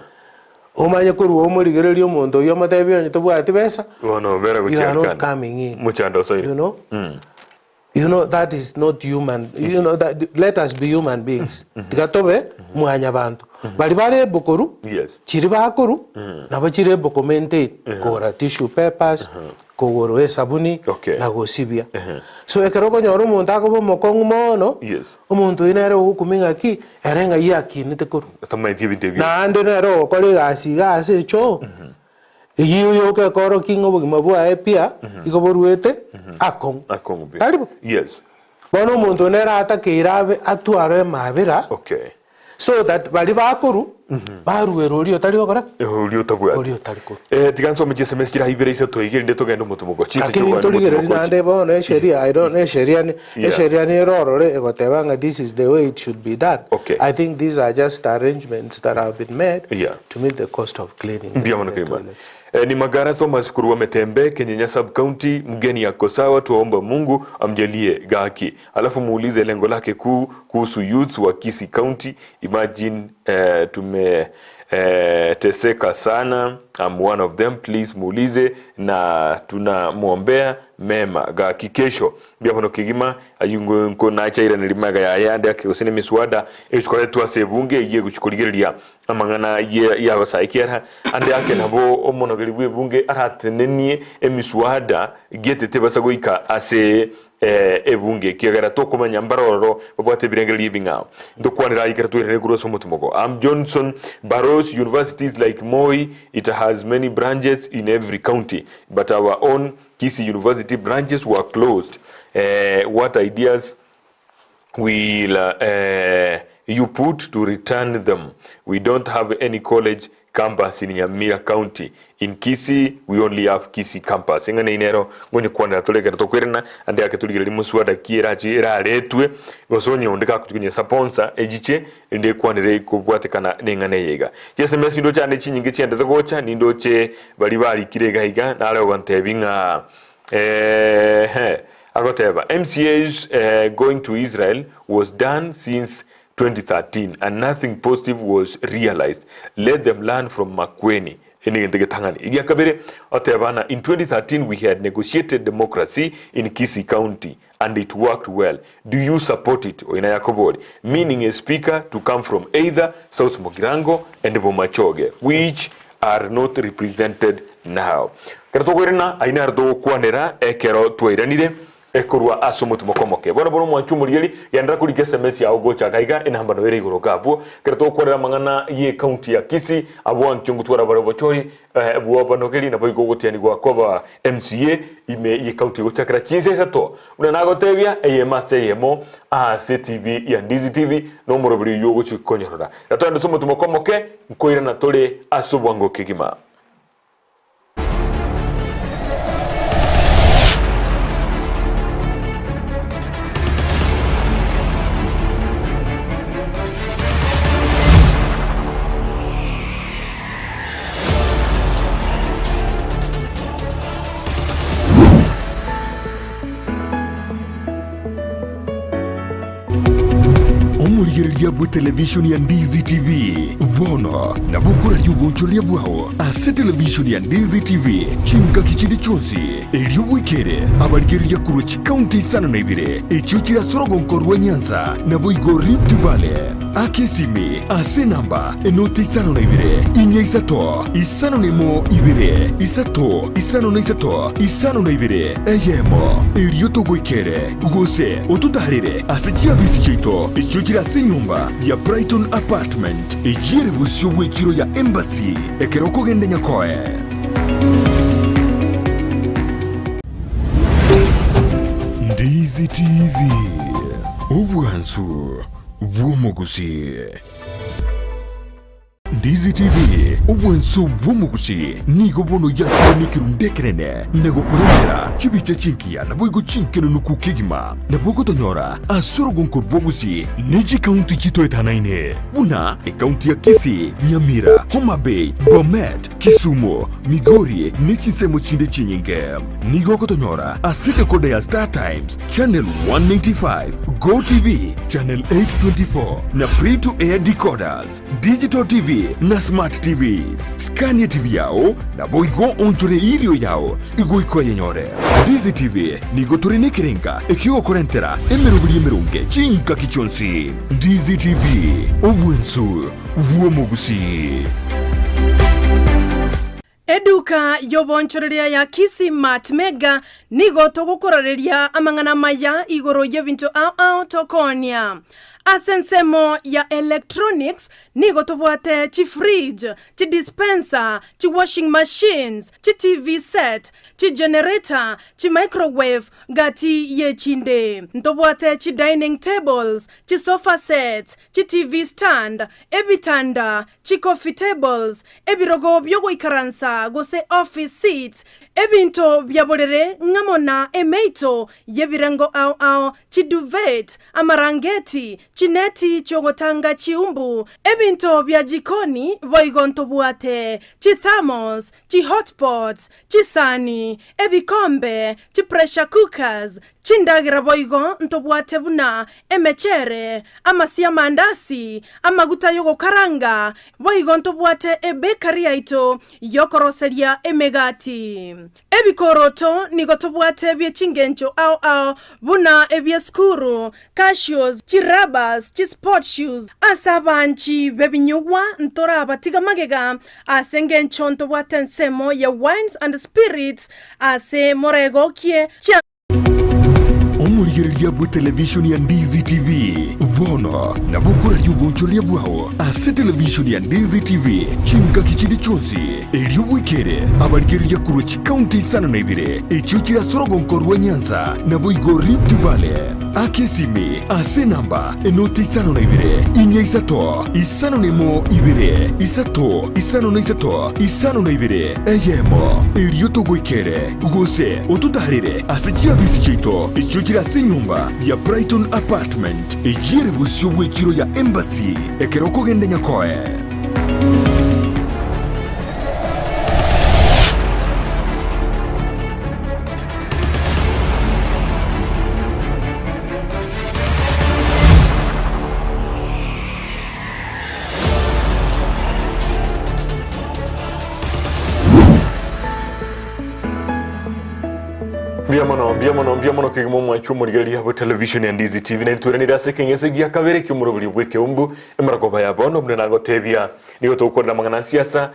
omanye kurwo omurigererio omonto yo matebyo nyo tobwati besa wono bera guchakana you are not coming in muchando so you know that is not human. You know that let us be human beings. Tikatobe muanya bantu bali bare bokoru chiri bakuru na bachire boko maintain kora tissue papers kogoro sabuni na gosibia so ekeroko nyoro muntu akobo mokongu mono omuntu inero hukuminga ki erenga yaki nitekuru na ande nero okore gasi cho iyo yoke koro kingo bugima bwa epia ikoboruete akong talibo bono muntu nera atakirabe atware mabira so that bali bakuru baruero rio tali okora rio tabwa rio taliko tiganso mu SMS kira hibere iso to igire ndeto gendo mutu mugo chito cyo gero nande bono esheria I don't esheria ni rorore egotebanga this is the way it should be done. I think these are just arrangements that have been made to meet the cost of cleaning. Ni Magara Thomas Kurwa Metembe Kenya Sub County mgeni yako sawa tuomba Mungu amjalie gaki alafu muulize lengo lake kuhusu youth wa Kisii County. Imagine teseka sana. I'm one of them, please muulize na tunamuombea mema gaki kesho bia hono kigima ayungo nko na chaira nilimaga ya yande akosene miswada echukore twa sebunge iye guchukurigeria amangana ya basaikiera ande ake nabo omonogeri bwebunge aratenenie emiswada getete basagoika ase ebunge kiagara to komanya mbaroro babwate birengeli binga ndokwanira ikaratuire grosso mutumogo am Johnson Barros universities like Moi, it has many branches in every county, but our own Kisii University branches were closed. What ideas will you put to return them? We don't have any college campus in Nyamira County. In Kisii, we only have Kisii campus. Ngane inero ngonye kwanda toleka tokwerena ande akatuligira limuswada kierachi eraretwe gosonye ondeka kutukunye sponsor ejiche inde kwanire kubwatekana nengane yega. SMS ndo cyane kinyinge cyende gocha nindo che bali kirega higa nale ogantebinga agoteba MCA's going to Israel was done since 2013 and nothing positive was realized. Let them learn from Makweni. In 2013 we had negotiated democracy in Kisii County and it worked well. Do you support it? Meaning a speaker to come from either South Mogirango and Bomachoge, which are not represented now. Karatogorena ainardo kwanera ekero twairanire ekorwa asomutu mokomoke bona bono mwanchu muriyeli yandra kuri SMS ya ogocha kaiga inamba no ere goroka apo kerto korera mangana ye county ya Kisii abo anchungu twara baro bochori buwa banogeli na boigo gotiani gwa koba MCA ime ye county gochakira chinse sato una nagotebia eyemase yemo CTV ya Ndizi TV no morobiri yogo chikonyorora atando somutu mokomoke nkoira na tole asobwango kigima. omurigereria bwe television ya Ndizi TV vono na bukura ry'ubunchuria bwao ase television ya Ndizi TV chinka kichindi chonsi eryobwikere abarigereria kurochi Cunty sana na ibire echuchira sorogonko rwa Nyanza na boigo Rift Valley akesimi ase namba enoti isano na ibire inya isato isano nemo ibire isato isano na isato isano na ibire eyemo eryoto gwikere gose otutarire ase chiabisi chito echuchira ase nyumba ya Brighton Apartment ejire busyo bwechiro ya Embassy ekeroko gende nyakoe Ndizi TV obwansu bw'omugusi. Ndizi TV obwansu bw'omugusi nigo bono yakonikiru ndekerene nego kurentera chibiche chinkia na boigo chinkeno nukukigima na bogo tonyora asoro gonko bwogusi neji Cunty chito etanaine buna Cunty ya Kisii, Nyamira, Homa Bay, Bomet, Kisumu, Migori nechi semo chinde chinyinge nigo kotonyora asite kode ya Star Times Channel 195 Go TV Channel 824 na free to air decoders Digital TV na Smart TVs Scania TV yao na boigo onchore ilio yao igoiko yenyore Ndizi TV nigo turine kirenga ekio korentera emerunge chinka kichonsi Ndizi TV obwensu bw'omugusi. Eduka yobonchoreria ya Kisii Mart Mega nigo togukoreria amangana maya igoro y'ebintu ao tokonia asensemo ya electronics nigo tobwate chi fridge, chi dispenser, chi washing machines, chi TV set, chi generator, chi microwave gati ye chinde ntobwate chi dining tables, chi sofa sets, chi TV stand, ebitanda, chi coffee tables, ebirogo byogo ikaransa gose office seats, ebinto byabolere ngamona emeito yebirengo ao chi duvet, amarangeti, chineti chogotanga chiumbu, ebinto bya jikoni boigonto buate, chi thermos, chi hotpots, chi sani, ebikombe, chi pressure cookers, chindagira boigo ntobwate buna emechere, amasia mandasi, amaguta yogo karanga, boigo ntobwate ebekari yaito yokoroseria emegati. Ebikoroto nigo tobwate bye chingencho ao buna ebye skuru, cashews, chirabas, chi sport shoes, asabanchi bebinyugwa ntora batiga magega, asengencho ntobwate nsemo ya wines and spirits, ase morego kie omurigereria bwe television ya Ndizi TV vono na bukura ry'ubunchuria bwao ase television ya Ndizi TV chinka kichindi chonsi eryobwikere abarigereria kurochi Cunty sana na ibire echuchira sorogonko rwa Nyanza na boigo Rift Valley akesimi ase namba enoti isano na ibire inya isato isano nemo ibire isato isano na isato isano na ibire eyemo eryoto gwikere gose otutarire ase chiabisi chito echuchira ase nyumba ya Brighton Apartment ejire busyo bwechiro ya Embassy ekeroko gende nyakoe. Biamono kigimo mwachu murigereria bwe television ya Ndizi TV na turanira sekengese gya kabere ky'umurobuli bwe Ekeumbu emaragoba ya bono mune nagotebia nigo tukorera mangana siasa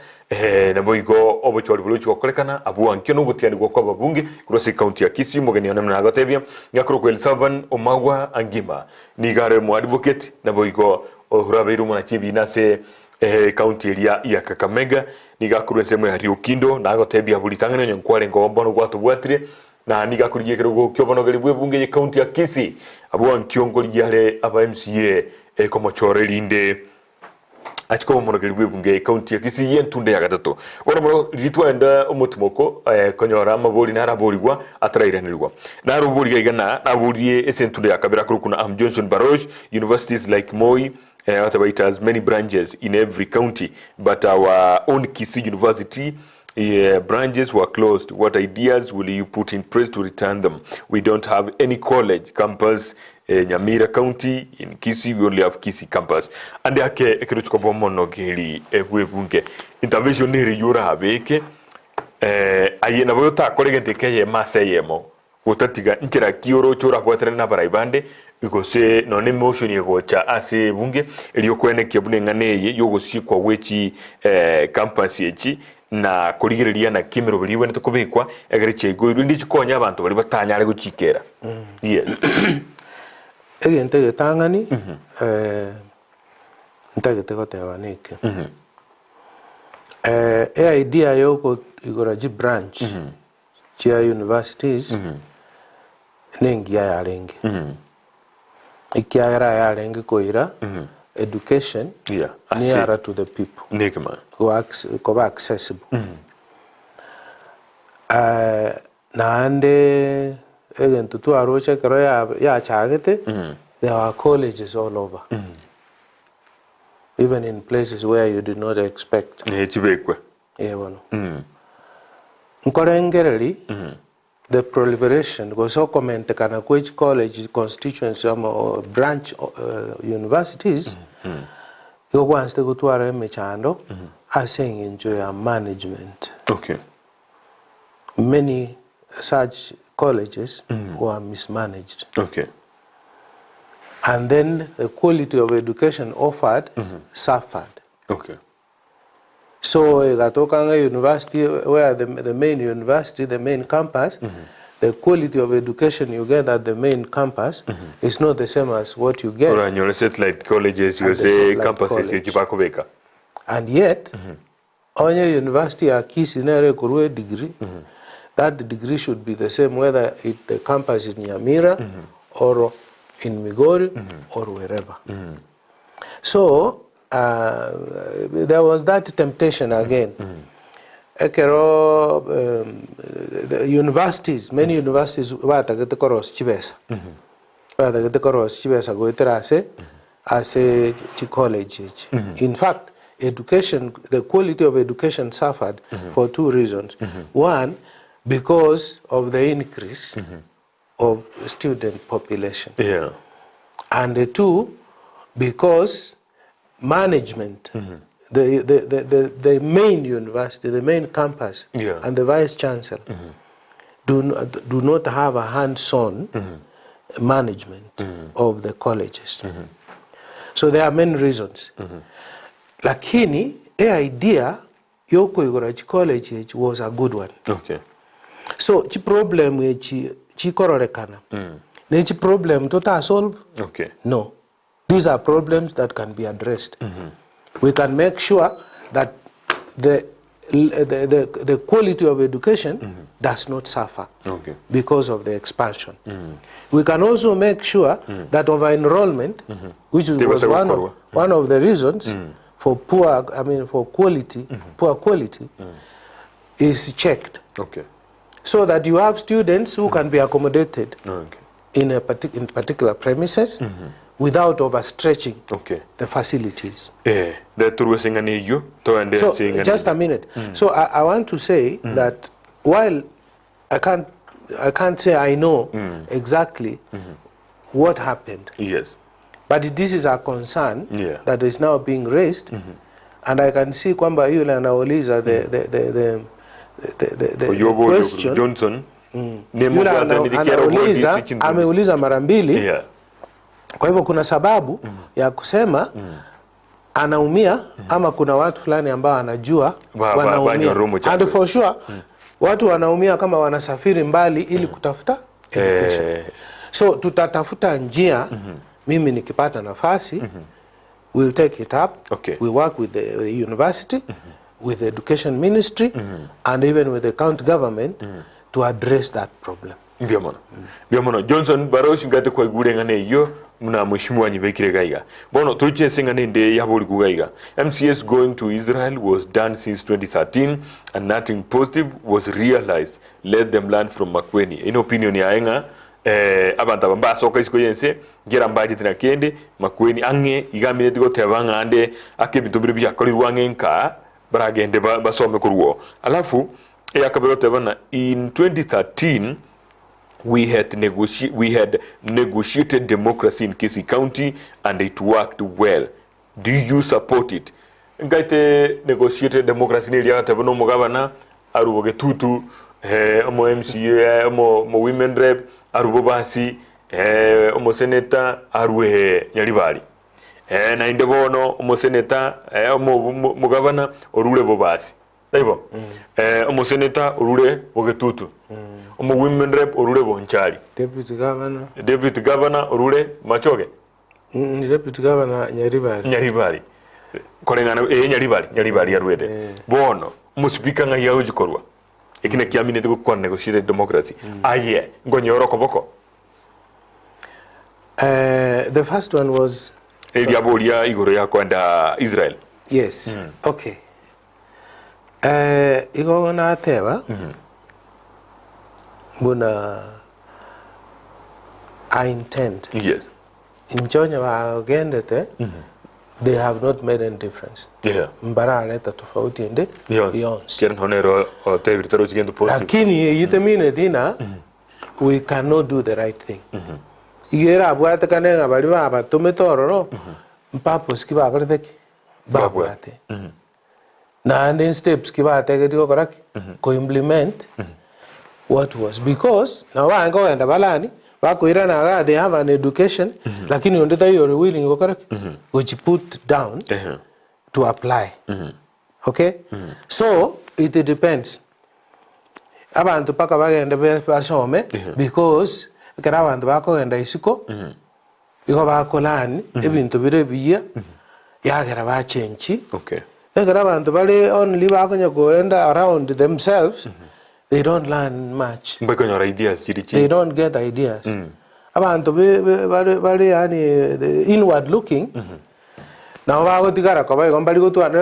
na boigo obuchori buluchi gokorekana abuanke no butiani gwa babunge kurosi Cunty ya Kisii mugeni ona mune nagotebia ngakoro kwa Elizaphan Omagwa Angima nigare mu advocate na boigo ohuraberu muna chibi nase Cunty area ya Kakamega nigakuru nsemo ya Riukindo nagotebia bulitangane nyankware ngo bono gwatubwatire na niga kuriye kerogo kyobonogeri bwebunge ye Cunty ya Kisii abuan kyongoli yale aba MCA komochore linde achiko monogeri bwebunge ye Cunty ya Kisii yentunde ya gatatu ora mo litwenda umutumoko konyora amaboli naraboligwa atrairanirwa naruboliga igana naburiye esentunde ya kabira kurukuna am Johnson Barrage universities like Moi whatever it has many branches in every county but our own Kisii University branches were closed. What ideas will you put in place to return them? We don't have any college campus Nyamira County in Kisii. We only have Kisii campus. And ake ekiruchuka bomono geli ebunge intervention ni yura habeke aye na boyota kolegente keye maseyemo gutatiga nkira kioro chura bwetere na baraibande because no ne motion yegocha ase bunge eliyo kwenekia bunenganeye yogosikwa wechi campus yechi na kurigireria na kimero biriwe netukubikwa egeriche goiru ndichikonya abantu bari batanyare guchikera yes egente getangani ntagete gotebanike idea yoko igoraji branch chia universities nengia ya rengi ikiagera ya rengi koira education nearer to the people nekema go accessible na ande egento tu aroche kero ya chagete there are colleges all over even in places where you did not expect chibekwe bueno nkorengereri the proliferation goes so comment kana which college constituency or branch universities you want to go to our mechando are saying enjoy a management. Okay. Many such colleges were mismanaged. Okay. And then the quality of education offered suffered. Okay. So Gatokanga University, where the main university, the main campus, the quality of education you get at the main campus is not the same as what you get. Or your satellite colleges, you say campuses, you. And yet, on your university, a Kisii degree, that degree should be the same whether the campus is in Nyamira or in Migori or wherever. So there was that temptation again. The universities, many universities, watagete koros chibesa. Watagete koros chibesa goiterase as a college. In fact, education, the quality of education suffered for two reasons. One, because of the increase of student population. Yeah. And two, because management, the main university, the main campus, and the vice chancellor do not have a hands-on management of the colleges. So there are many reasons. Lakini, the idea yoko igorachi college was a good one. Okay. So the problem chi kororekana. The problem to solve? Okay. No. These are problems that can be addressed. We can make sure that the quality of education does not suffer because of the expansion. We can also make sure that over enrollment, which was one of the reasons for poor quality, is checked. Okay. So that you have students who can be accommodated in particular premises without overstretching the facilities. So just a minute. So I want to say that while I can't say I know exactly what happened. Yes. But this is a concern that is now being raised, and I can see kwamba yule anauliza the question. Johnson. Yule anauliza ameuliza mara mbili. Kwa hivyo kuna sababu ya kusema anaumia ama kuna watu fulani ambao anajua wanaumia. And for sure watu wanaumia kama wanasafiri mbali ili kutafuta education. So tutatafuta njia, mimi nikipata nafasi, we'll take it up. We work with the university, with the education ministry, and even with the county government to address that problem. Biamono Johnson Baroshi ngate kwa gure ngane iyo muna mheshimiwa nyibekire gaiga. Bono tuiche singane nde yaboli kugaiga. MCS going to Israel was done since 2013 and nothing positive was realized. Let them learn from Makweni. In opinion ya enga abanta bamba soka isiko yense gera mbaji tina kende Makweni ange igamine tigo tebanga ande akebitumbiri bya kolirwa ngenka baragende basome kuruo. Alafu yakabero tebana in 2013 we had negotiated democracy in Kisii County and it worked well. Do you support it? Ngaite negotiated democracy ni lia tabono mugavana arubo getutu omo MCA omo women rep arubo basi omo senator aruhe Nyaribari na indebono omo senator omo mugavana orule bobasi taibo omo senator orule bogetutu omo women rep orule bonchari deputy governor orule Machoge deputy governor Nyaribari kolengana Nyaribari arwede bono muspika nga yawo jikorwa ekine kiamine to ko negotiated democracy aye ngonyoro koboko. The first one was Eliabolia igoro ya kwenda Israel. Yes. Okay. Igo na teba buna I intend. Yes. In Jonya wa gendete they have not made any difference. Yeah. Mbara aleta tofauti ende yons. Kieran honero o tebritaro chigendo post. Lakini yitemine dina we cannot do the right thing. Igera abwate kanenga bali baba tumetororo mpapo skiba akorete babwate. Na and steps kiba ateke koraki ko implement what was, because now I go and balani they have an education lakini ondeta you're willing koraki which put down to apply. Okay? So it depends. Abantu paka bagenda basome because kera abantu bakogenda isiko iko bakolani ebintu birebiya yagera ba change. Okay. Kera abantu bali only bakonya goenda around themselves. They don't learn much. They don't get ideas. Abantu bali yani inward looking. Now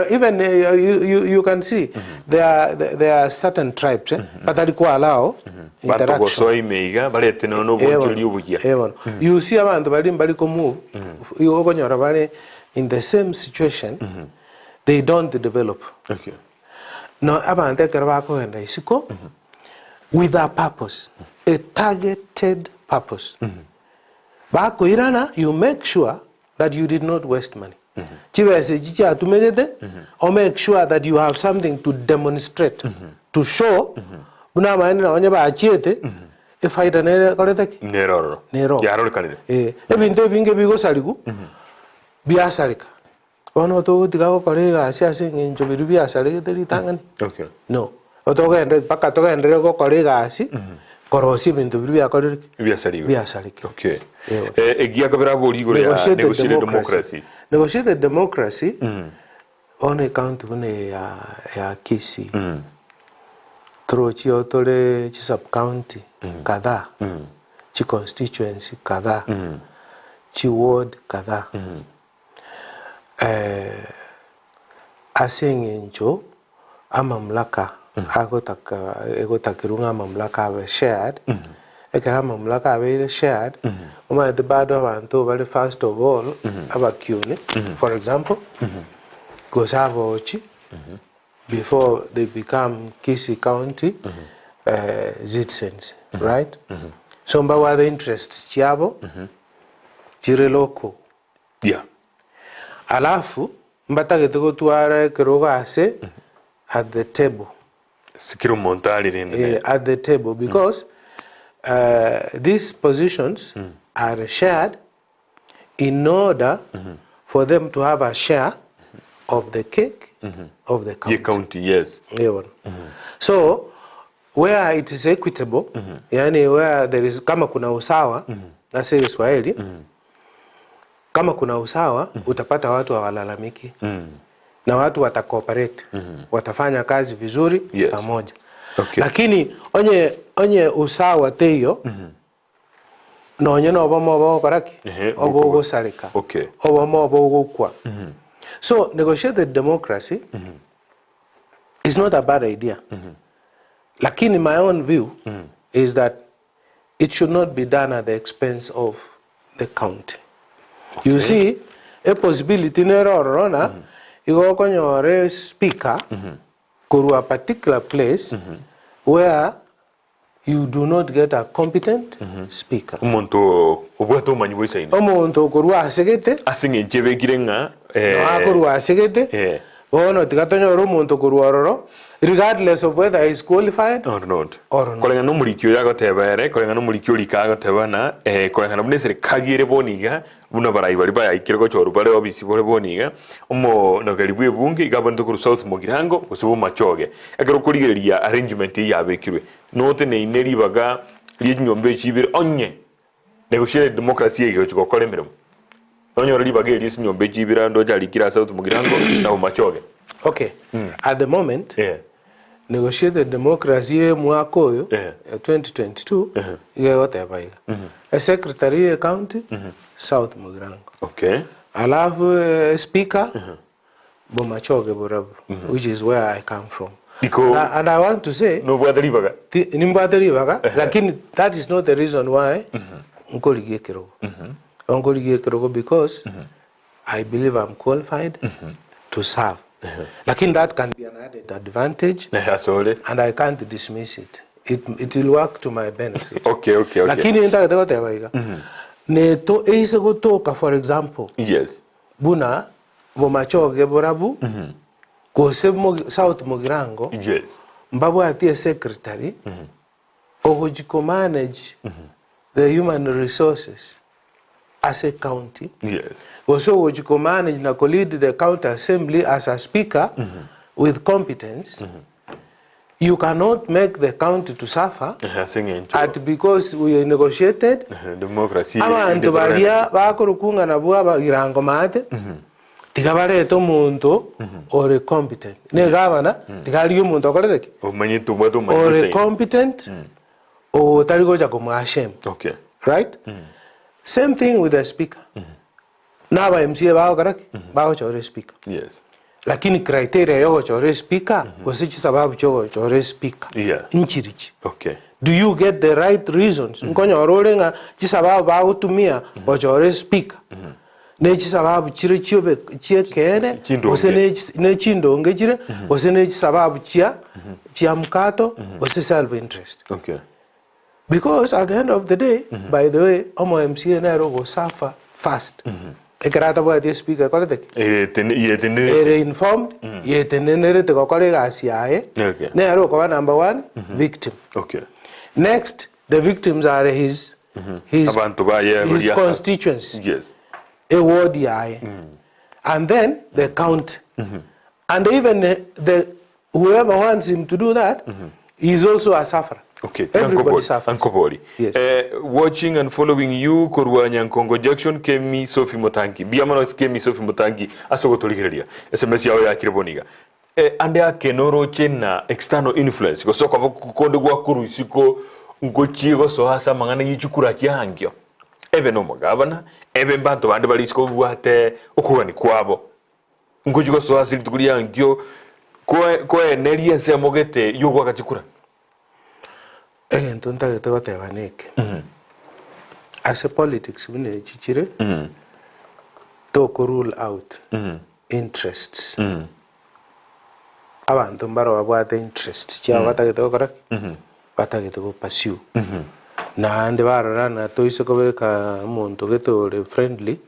even you can see there are certain tribes but that allow interaction. You see abantu bali ko move you in the same situation they don't develop. Okay. No, abantu kerabako enda isiko with a purpose, a targeted purpose. Bako irana, you make sure that you did not waste money. Chibese chicha tumegete, or make sure that you have something to demonstrate, to show. Buna maana na onyeba achiete, if I don't know korete. Nero. Yaro kanide. Ebinte binge bigo saligu, biasarika. Ono to tiga kolega asiasi nginjo birubi asale teli tangani. Okay. No. Otoga endre paka toga endre ko kolega asi korosi bintu birubi akorere. Biasali. Okay. Egia kabera boli gore ya negotiated democracy. Negotiated democracy on account bune ya Kisii. Through chiotole chi sub county kadha. Chi constituency kadha. Chi ward kadha. Asengenjo amamlaka agotakirunga mamlaka we shared ekara mamlaka we shared the bad abantu very first of all abakune for example Gusii before they become Kisii County citizens, right? So mbawa the interests chiabo chireloko alafu mbata getego tuara keroga ase at the table. Sikiru montali at the table because these positions are shared in order for them to have a share of the cake of the county. The county, yes. So where it is equitable, yani where there is kama kuna usawa, that's in Swahili. Kama kuna usawa, utapata watu hawalalamiki. Na watu watakooperate. Watafanya kazi vizuri pamoja. Okay. Lakini onye usawa teyo na onye no bomo karaki obo sarika. Okay. Obo gukwa. So negotiated democracy is not a bad idea. Lakini my own view is that it should not be done at the expense of the county. Okay. You see, a possibility nerorona, you go on your speaker, go to a particular place where you do not get a competent speaker. Umuntu obwato manyi boisaine. Omuntu okorwa asegete. Asinge nchebe kirenga akorwa asegete. Bono tigatonyora omuntu okorwa ororo regardless of whether he is qualified or not. Kolenga no mulikyo yagotebere, kolenga no mulikyo likagotebana, kolenga no serikali ere boniga, buna barayi bari bayikirego cyo rubare obisi bore boniga, omo nogalibwe bunge igabonto ku South Mugirango kusubo machoge. Agero kurigeria arrangement yabekirwe. Note ne ineri baga linyombe chibire onye. Negotiate democracy yego chikokole mirimo. Onye ori baga eri nyombe chibira ndo jalikira South Mugirango na machoge. Okay. At the moment, negotiated democracy mwaka oyo 2022 igoteba iga a secretary of county South Mugirango. Okay. Alafu speaker Bomachoge Borabu, which is where I come from. And I want to say no bwadribaga nimbwadribaga lakini that is not the reason why nkoligie kirogo because I believe I'm qualified to serve. Lakini that can be an added advantage. And I can't dismiss it. It will work to my benefit. Okay. Lakini nitagateba iga. Neto eise gotoka, for example. Yes. Buna Bomachoge Borabu kose South Mugirango. Yes. Mbabu ati secretary ogojiko manage the human resources as a county. Yes. Also ogojiko manage na lead the county assembly as a speaker with competence. You cannot make the county to suffer because we negotiated democracy. Abantu baria bakorukunga na bua bagirango mate. Tigabareto muntu or competent. Ne gavana tigari umuntu akoredeki. Omanyitu bwato or competent or tarigoja komashem. Okay. Right? Same thing with the speaker. Na ba MCA bao karaki bao chore speaker. Yes. Lakini criteria yogo chore speaker wasichi sababu chore speaker. Yeah. Inchirichi. Okay. Do you get the right reasons? Nkonyo orolenga chisababu bao tumia chore speaker. Ne chisababu chire chiobe chiekene ose ne chindonge chire ose ne chisababu chia mkato ose self interest. Okay. Because at the end of the day, by the way, omo MCA na rogo suffer fast. Ekerata bwa the speaker koleteki. Ere informed, yetenenere te kokole gasiae. Okay. Ne ro kwa number 1 victim. Okay. Next, the victims are his constituents. Yes. A ward yae. And then the county. And even the whoever wants him to do that, he is also a sufferer. Okay, everybody suffers. Yes. Watching and following you, Korwa Nyankongo Jackson, Kemi Sophie Motangi. Biamano Kemi Sophie Motangi, Asogo Toligeria. SMS yao ya Kiriboniga. Ande akenoro chena external influence. Ko soko kondo gwa kuru isiko ngochigo so hasa mangana yichukura cyangyo. Ebe no mugabana, ebe mbanto bande balisiko bwate okubani kwabo. Ngochigo so hasa tukuri yangyo ko eneria se mogete yogwa kachikura. Entonta que tengo te vaneke. As a politics, we chichire. To rule out interests. Abantu mbaro abwate interests. Chia bata que tengo kara. Bata que tengo pursue. Na ande barara na to isoko beka muntu que to friendly.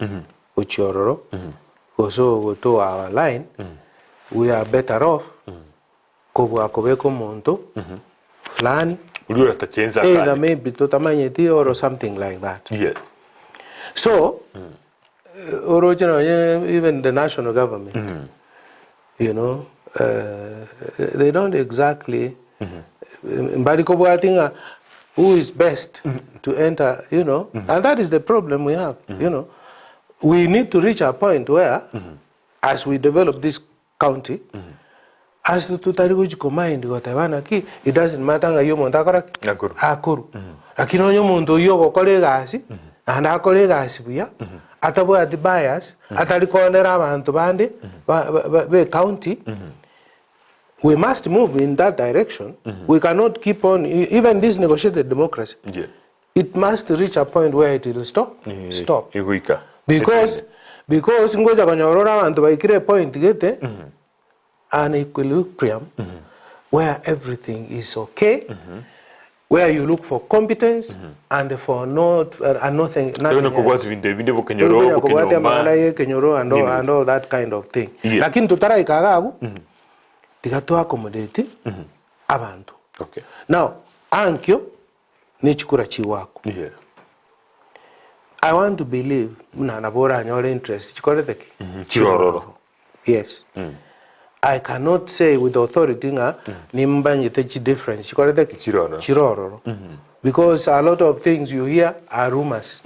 Uchiororo. Koso go to our line. We are better off. Kobo akobeko muntu. Flani. Either maybe totamanyeti or something like that. Yes. So, even the national government, you know, they don't exactly. Who is best to enter, you know, and that is the problem we have. You know, we need to reach a point where, as we develop this county. As to tarigoji command gotabana ki it doesn't matter nga yo monta kora akuru lakini onyo muntu yo gokole gasi and akole gasi buya atabo at bias atali konera abantu bande be county. We must move in that direction. We cannot keep on even this negotiated democracy. Yeah. It must reach a point where it will stop. Because ngoja konyorora abantu baikire point gete an equilibrium where everything is okay where you look for competence and for nothing else. And all that kind of thing. Lakini tutara ikagagu tigatu accommodate abantu. Okay. Now, ankyo nichikura chiwako. Yeah. I want to believe nabora anyore interest chikoretheki. Chirororo. Yes. I cannot say with authority nga nimbanyite chi difference chikoretheki. Chirororo. Because a lot of things you hear are rumors.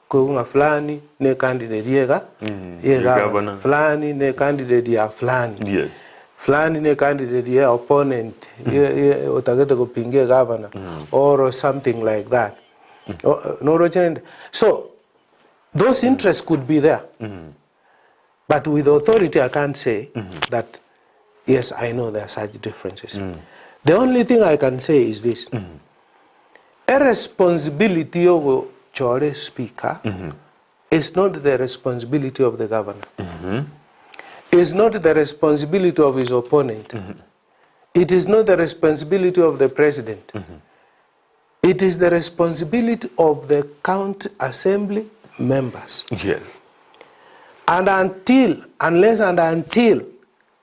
Kunga fulani ne candidate yega yega fulani ne candidate ya fulani. Yes. Fulani ne candidate ya opponent utagete kupingia governor or something like that. So those interests could be there. But with authority I can't say that yes, I know there are such differences. The only thing I can say is this. A responsibility of Chore speaker is not the responsibility of the governor. It's not the responsibility of his opponent. It is not the responsibility of the president. It is the responsibility of the county assembly members. Yes. And unless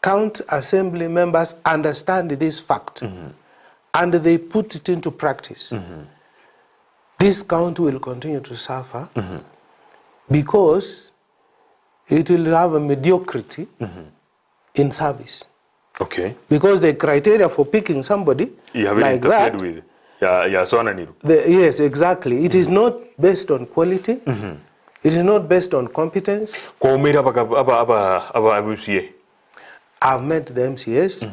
county assembly members understand this fact and they put it into practice, this county will continue to suffer because it will have a mediocrity in service. Okay. Because the criteria for picking somebody like that, with. Yes, exactly. It is not based on quality. It is not based on competence. I've met the MCAs.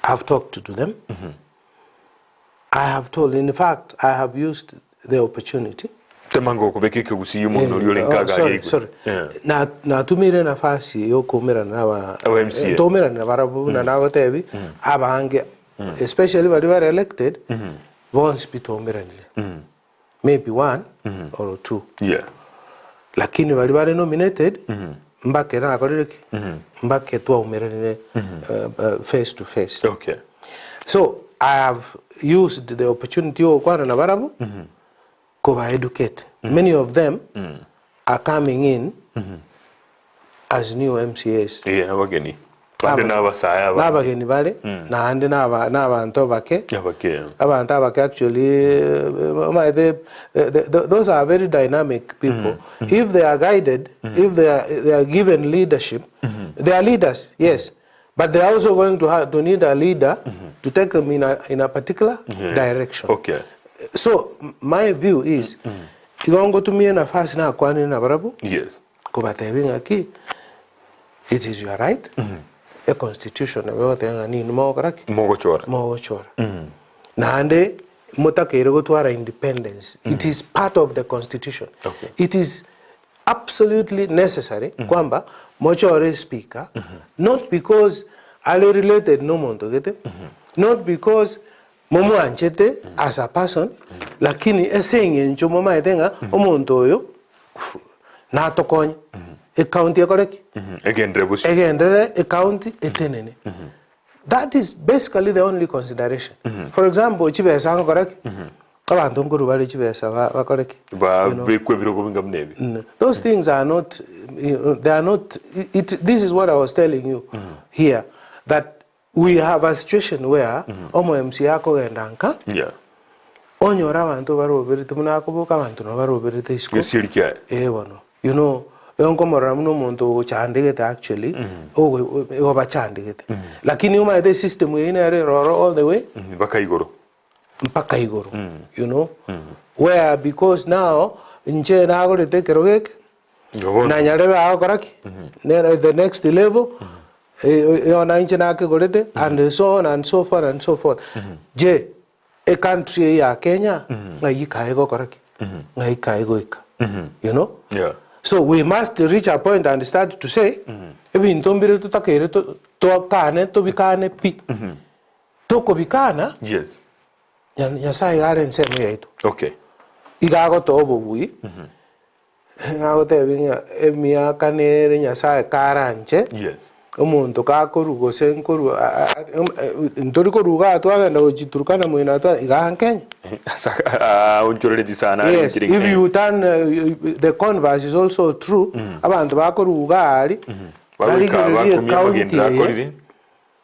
I've talked to them. I have told, in fact, I have used the opportunity. Sorry. Na tumire nafasi yo kumira na tumira na barabu na nagotebi abange especially when they were elected once bitomira maybe one or two. Yeah. Lakini wali wale nominated mbake na akoreki mbake tuwa umirane face to face. Okay. So I have used the opportunity yo kwana na barabu Kova educate. Many of them are coming in as new MCAs. Yeah, wageni. Nabageni bale na ande n'abantu bake. Abantu bake actually those are very dynamic people. If they are guided, if they are given leadership, they are leaders, yes. But they are also going to need a leader to take them in a particular direction. Okay. So my view is igongo tumie nafasi na kwani na barabu. Yes. Kubatebinga ki it is your right. A constitution yote nga ni mogaraki. Mogochora. Na ande mutakere gotwara independence. It is part of the constitution. Okay. It is absolutely necessary kwamba mochore speaker not because ale related no muntu gete not because Momo anchete as a person, lakini esenye ncho mama etenga omuntu oyo na tokonya e county ekoreki egendere e county etenene. That is basically the only consideration. For example, chibesa ngo koreki abantu nguru bali chibesa bakoreki those things are not they are not this is what I was telling you here, that we have a situation where omo MC yako gendanka onyora abantu baroberete munakubuka abantu no baroberete isko bono you know yonkomora muno muntu chandegete actually ogo bachandegete lakini uma the system ine roro all the way mpaka igoro you know where because now nje na agorete kerogeke na nyarebe akoraki the next level and so on and so forth and so forth. Je, a country ya Kenya, you know? Yeah. So we must reach a point and start to say, even tombire to takere to kane to bikane pi. To ko bikana? Yes. Yasai garen seme yaito. Okay. Igago to obui. Ngago te vinga emia kanere yasai karanche. Yes. umuntu kakoru gose nkoru ntori koruga twagenda guchiturukana mwina twa iga Kenya. Unchoredi sana. Yes, if you turn the converse is also true. Abantu bakoruga ari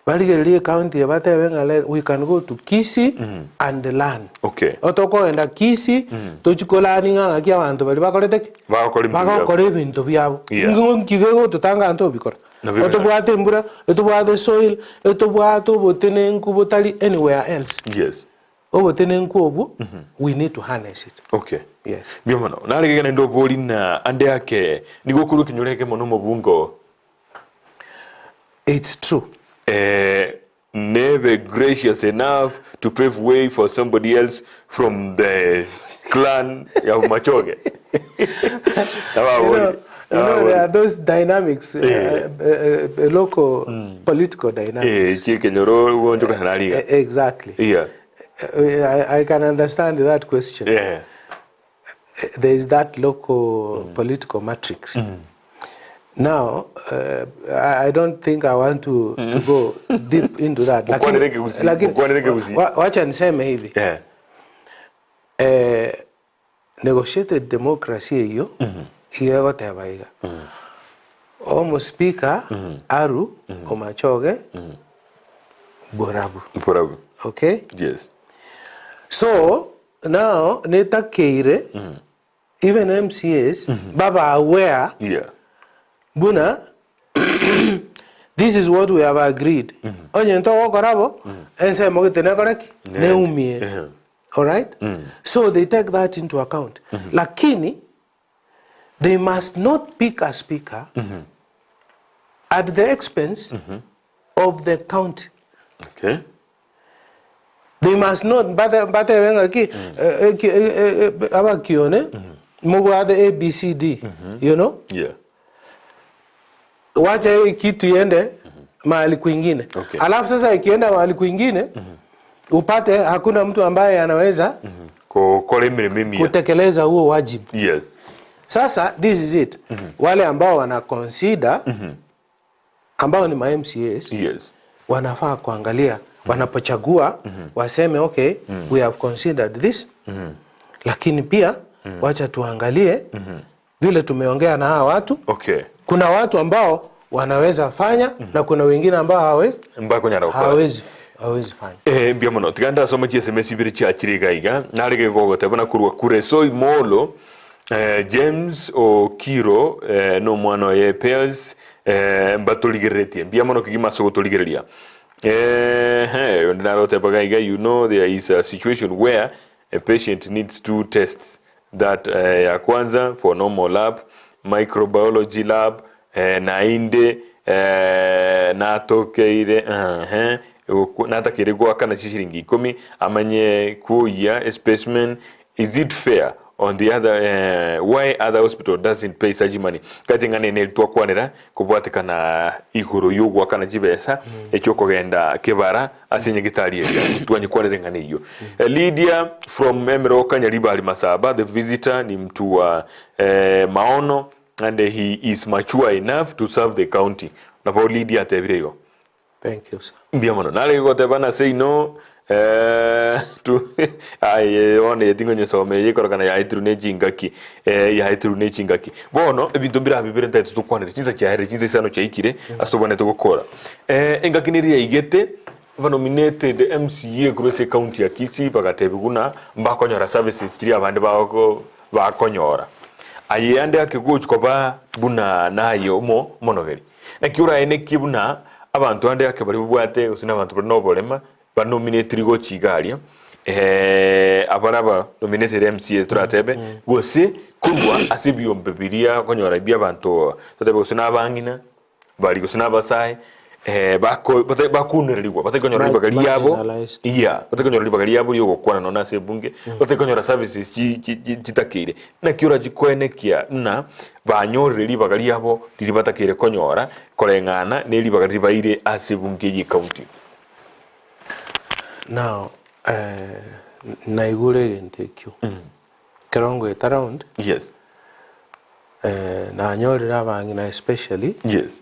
baligererie county batebe ngale we can go to Kisii and learn. Okay. Otoko enda Kisii tochikolani nganga kia abantu bali bakorete bakore ibintu byabo. Ngikego tutanga nto bikora. Otobwate mbura, otobwate soil, otobwate botene nkubotali anywhere else. Yes. Obotene nkubu, we need to harness it. Okay. Yes. Biomano, naligana ndo bolina ande yake nigokuru kinyureke mono mubungo. It's true. Never gracious enough to pave way for somebody else from the clan ya Machoge. You know, there are those dynamics, local political dynamics. Exactly. Yeah. I can understand that question. Yeah. There is that local political matrix. Now, I don't think I want to go deep into that. Wacha niseme hivi. Negotiated democracy hiyo hiyo tebaiga. Omo speaker Aru Omachoge Borabu. Okay? Yes. So now neta keire even MCAs baba aware buna this is what we have agreed. Onye nto korabo ense mogitene koreki neumie. All right? So they take that into account. Lakini they must not pick a speaker at the expense of the county. Okay. They must not bate wenga ki abakione mugo the ABCD, you know? Yeah. Wacha kitu iende mahali kwingine. Okay. Alafu sasa ikienda mahali kwingine upate hakuna mtu ambaye anaweza kutekeleza huo wajibu. Yes. Sasa this is it. Wale ambao wana consider ambao ni ma MCAs wanafaa kuangalia wanapochagua waseme okay, we have considered this. Lakini pia wacha tuangalie vile tumeongea na hawa watu. Okay. Kuna watu ambao wanaweza fanya na kuna wengine ambao hawezi fanya. Biamono tiganda soma SMS biri cha chiriga iga narige gogote bana kurwa kure soy molo James o Kiro no mwana ye pairs mbatuligeretie biamono kigima so tuligerelia ndarote bagaiga, you know there is a situation where a patient needs 2 tests that ya kwanza for normal lab, microbiology lab na inde natokeire natakire gwakana shiringi 10 amanye kuya specimen. Is it fair on the other why other hospital doesn't pay such money katingane ne twakwanira kubwatikana iguru yugwa kana jibesa echo kogenda kebara asinye gitari area twanyikwanire ngane iyo. Lydia from Emero Kanyariba Masaba, the visitor ni mtu wa maono and he is mature enough to serve the county. Na pa Lydia tebireyo. Thank you sir. Biamono nale go tebana say no tu ai one yetingo nyesome yikoragana ya itrune jingaki ya itrune jingaki bono ebintu bira bibere ntete tukwanire chiza cyahire chiza isano cyayikire astobone to gukora engakiniriya igete nominated MCA kurese county ya Kisii bagatebiguna mbakonyora services kiri abandi bako bakonyora ayende akiguchko ba buna nayo mo monogeri nakiura ene kibuna abantu ande akebari bwate usina abantu banobolema banominate go chigalia abaraba nominated MCA turatebe gose kurwa asibyo mbebiria konyora bya abantu tutebe usina abangina bali usina abasai bakunererwa batekonyora libagari yabo batekonyora libagari yabo yo gukwana nona sebunge batekonyora services chitakire na kiura jikwenekia na banyorere libagari yabo liri batakire konyora korengana ne libagari baire asebunge yi county. Now naigure ntekyo kerongo it around yes na nyorera bangina especially yes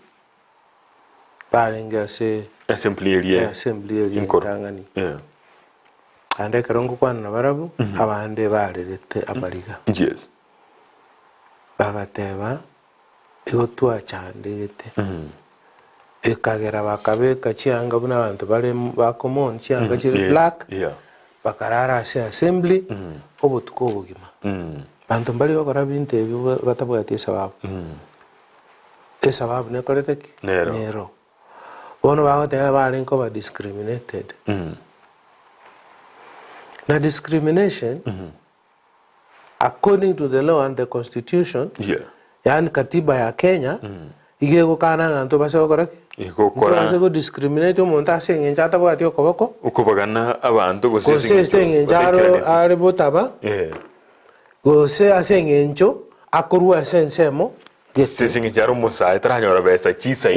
barenga se assembly area Tangani ande karongo kwana na barabu abande barerete amariga yes bagateba igotwa chandegete ekagera bakabeka chianga buna abantu bale bakomon chianga chiri black bakarara ase assembly obutuko obugima bantu bali bakora binte ebyo batabwate sababu sababu ne koleteki nero ono bagoteba bali nko discriminated na discrimination according to the law and the constitution yani katiba ya Kenya igego kana nganto base okoraki ikokora base discriminate umuntu asengenja atabwati okoboko ukubagana abantu gosesengenjaro ari botaba gose asengenjo akorwa sensemo sesengenjaro musa tranyora besa chisa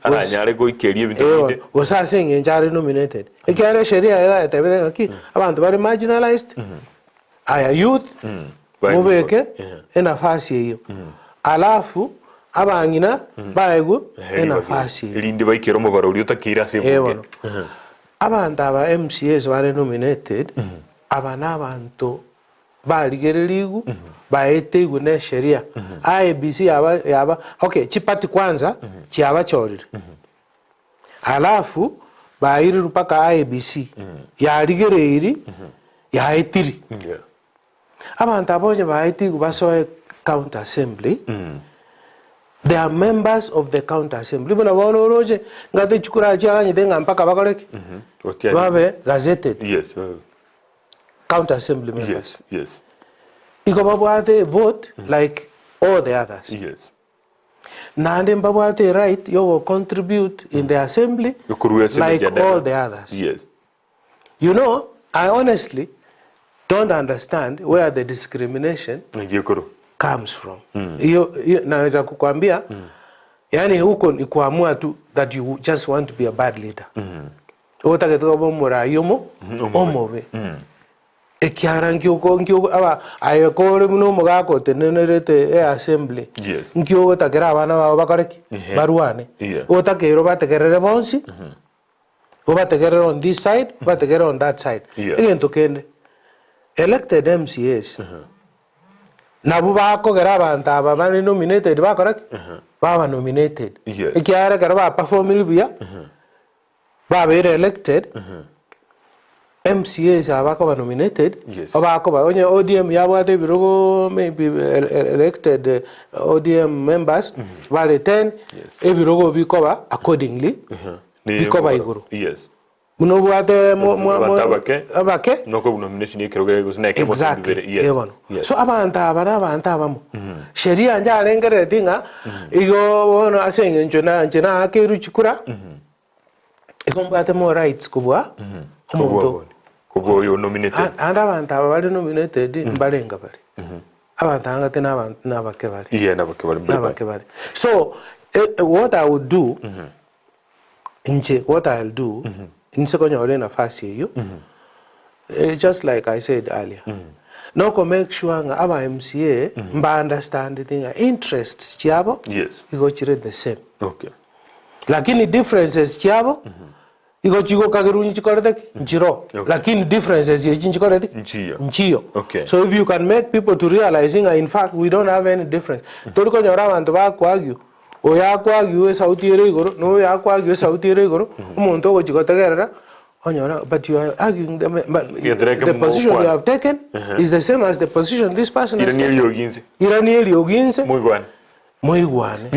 aranyare go ikerie bitinde gose asengenjaro nominated ekare sheria ya tebede ngaki abantu bari marginalized aya youth mubeke enafasi hiyo alafu abangina baego enafasi lindi baikero mu barori utakira sebuke abantu aba MCAs bari nominated abana abantu baligererigu baetegu ne sheria IBC yaba okay chipati kwanza chiaba chorire alafu bairi rupaka IBC yaligereri yaitiri abantu abonye baitigu basoe county assembly they are members of the county assembly bona bono roje ngate chukura chanye denga mpaka bakoreke babe gazetted county assembly members yes iko babwate vote like all the others nande babwate right you contribute in the assembly like all the others you know I honestly don't understand where the discrimination comes from. Hiyo naweza kukwambia yani huko ni kuamua tu that you just want to be a bad leader. Otake to bomora yomo omobe. Ekiarangi uko aba ayekore muno mogako tenenerete assembly. Ngio otakera abana babo bakareki baruane. Otakero batekerere bonsi. Obatekerere on this side, batekerere on that side. Egento kende elected MCAs nabu bakogera abantu aba bari nominated bakoraki baba nominated ikiara karaba perform libya baba elected MCAs abako nominated abako ba onye ODM yabwate birogo maybe elected ODM members bale 10 ebirogo bikoba accordingly bikoba iguru muno bwate abake noko nomination ikero gusneke so abantu abamo sheria njarengere tinga igo bono asengenjo na akeru chikura ikombate mo rights kubwa omuntu kubo yo nominated and abantu abali nominated mbalenga bali abantu angate n'abantu n'abake bali n'abake bali so what I would do what I'll do insekonyo nafasi hiyo just like I said earlier noko make sure nga aba MCA mba understand thing interests chiabo iko chire the same lakini differences chiabo iko chigo kagerunyi chikorete njiro lakini differences ye chikorete nchiyo so if you can make people to realizing in fact we don't have any difference toriko nyora abantu bakwagiu oyakwagiwe sauti ere igoro no yakwagiwe sauti ere igoro umuntu ogo chikotegerera onyora but you are arguing the position you have taken is the same as the position this person has taken irani oginse Moigwane.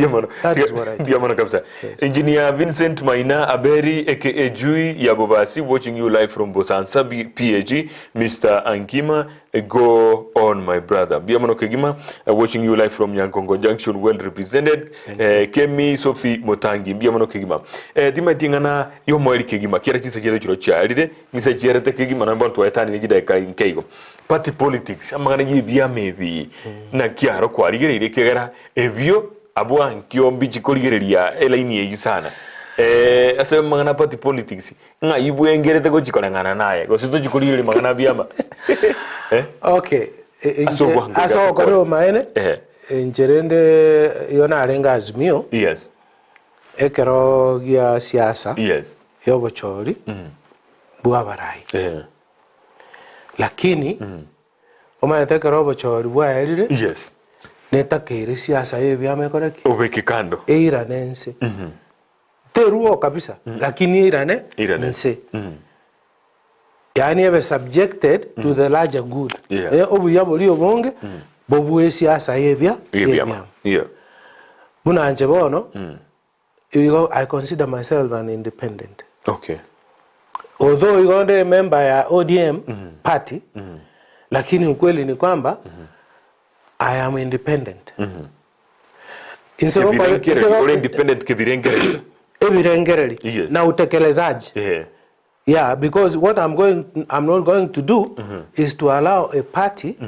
That is what I do. Diamana kabisa. Engineer Vincent Maina Aberi aka Jui Yabobasi watching you live from Bosansa PAG. Mr. Angima go on my brother. Biamano Kegima watching you live from Nyankongo Junction well represented. Kemi Sophie Motangi Biamano Kegima. Dima tingana yo moeli Kegima kira chisa jere chiro chaide ngisa jere te Kegima na bantu etani njida ka inkeigo. Party politics amagana yibia maybe na kiaro kwa ligere kegera evio abua nkio mbichi koligereria elaini yeju sana ase magana party politics nga ibu engerete ko chikolangana naye ko sito chikoligere magana biama okay aso koro maene njerende yona alenga azimio ekero gia siasa yes yobochori bwa barai lakini omaete ekero obochori bwaerire yes netakere siasa yebyama ekoreki obeke kando eirane nse teruo kabisa lakini eirane nse yani ebe subjected to the larger good obuya boli obonge bobue siasa yebyama bunanje bono I consider myself an independent. Okay. Although you are a member ya ODM party, lakini ukweli ni kwamba I am independent. Independent kebirengereri. Ebirengereri. Yes. Na utekelezaji. Yeah, because what I'm not going to do is to allow a party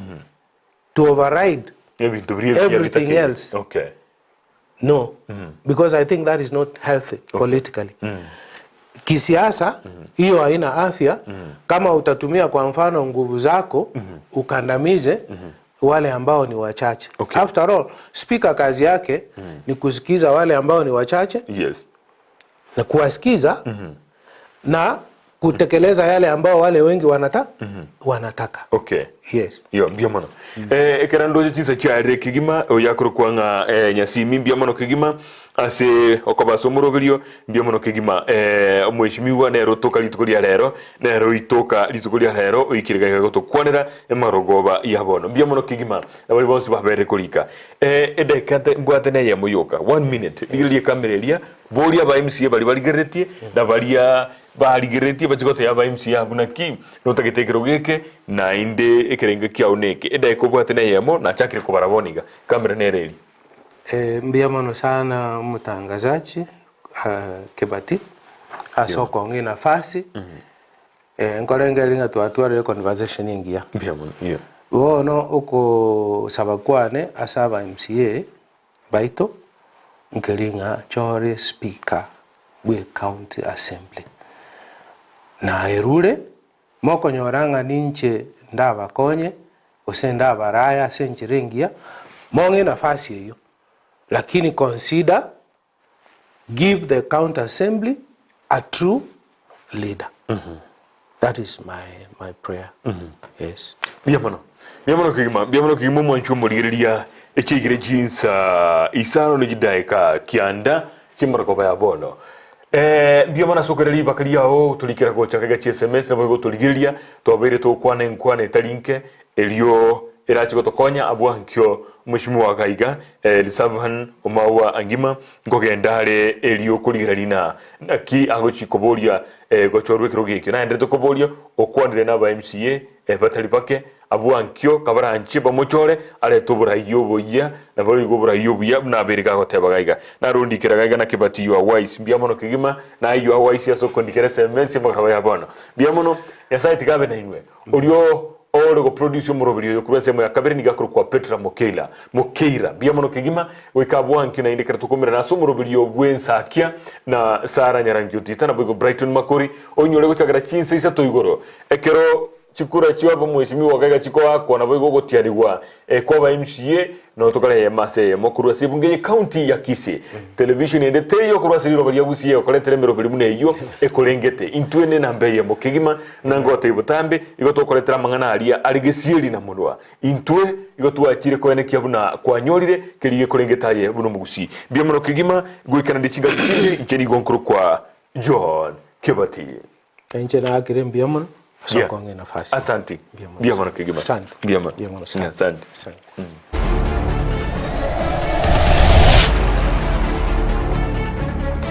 to override everything else. Okay. No, because I think that is not healthy politically. Kisiasa, hiyo haina afya kama utatumia kwa mfano nguvu zako ukandamize wale ambao ni wachache. Okay. After all, speaker kazi yake ni kusikiza wale ambao ni wachache. Yes. Na kuwasikiza na kutekeleza yale ambao wale wengi wanataka. Okay. Yes. Yo, biamano. Ekerando chisa cha kigima oyakuru kwanga nyasimi biamano kigima ase okobaso murobirio biamano kigima omweshimiwa nero toka litukulia lero nero itoka litukulia lero oikiriga gotokwanera emarogoba yabono biamano kigima abali bonsi babere kolika edekante mbwate na ya moyoka 1 minute lilie kamerelia bolia ba MCA bali baligeretie na balia baligeretie bachigote ya ba MCA bunaki notagetekero geke na inde ekerenge kiaoneke edeko bwate na yemo na chakire ko baraboniga kamera nereli. Mbiamano sana mtangazaji Kibati asoko ngi nafasi nkorengelinga twatware conversation ingia mbiamano yeah wono uko sabakwane asaba MCA baito nkelinga chore speaker we county assembly na erure moko nyoranga ninche ndaba konye osenda baraya senchiringia monge nafasi hiyo lakini consider give the county assembly a true leader. That is my prayer. Yes. Biamano kigima mwanchu murigeria echigire jinsa isano nijidaika kianda chimarakoba ya bono. Biamana sokereli bakalia o tulikira ko chakaga chi SMS na bogo tuligiria twabere to kwane talinke elio erachigo tokonya abwa nkyo mheshimiwa wa Gaiga Elizaphan Omagwa Angima ngogenda hare elio kuligerina naki agochikoboria gochorwe kirogekyo na ndete koboria okwandire na ba MCA batali pake abwa nkyo kabara nchiba mochore ale tubura yoboya na bari gobura yoboya na berika goteba Gaiga na rundi kiragaiga na Kibati you are wise biamono kigima na you are wise yaso kondikere SMS mbakaba yabona biamono ya site gabe na inwe olio olo go produce murobirio yo kurese mo yakabere ni gakuru kwa Petra Mokeira biamono kigima wekabwa nkina indikira tukomera na sumurobirio gwensakia na Sara Nyarangi utitana bogo Brighton Makori onyole go chagara chinse isa toigoro ekero chikura chiwabo mweshimiwa Gaiga chiko wako na bogo gotiarigwa kwa ba MCA no tokale ya mase mokuru sibunge county ya Kisii television ende teyo kurwa siriro bali Gusii okoletere merobili mune yo ekolengete intwene na mbeye mokigima nangote ibutambe igotokoletera mangana alia aligesieli na munwa intwe igotwachire kwene kiabuna kwanyorire kiriye kolengetaye buno Gusii biamono kigima gwikana ndichiga kindi incheni gonkuru kwa John Kibati enchena akire biamono soko ngi nafasi asante biamono kigima asante biamono asante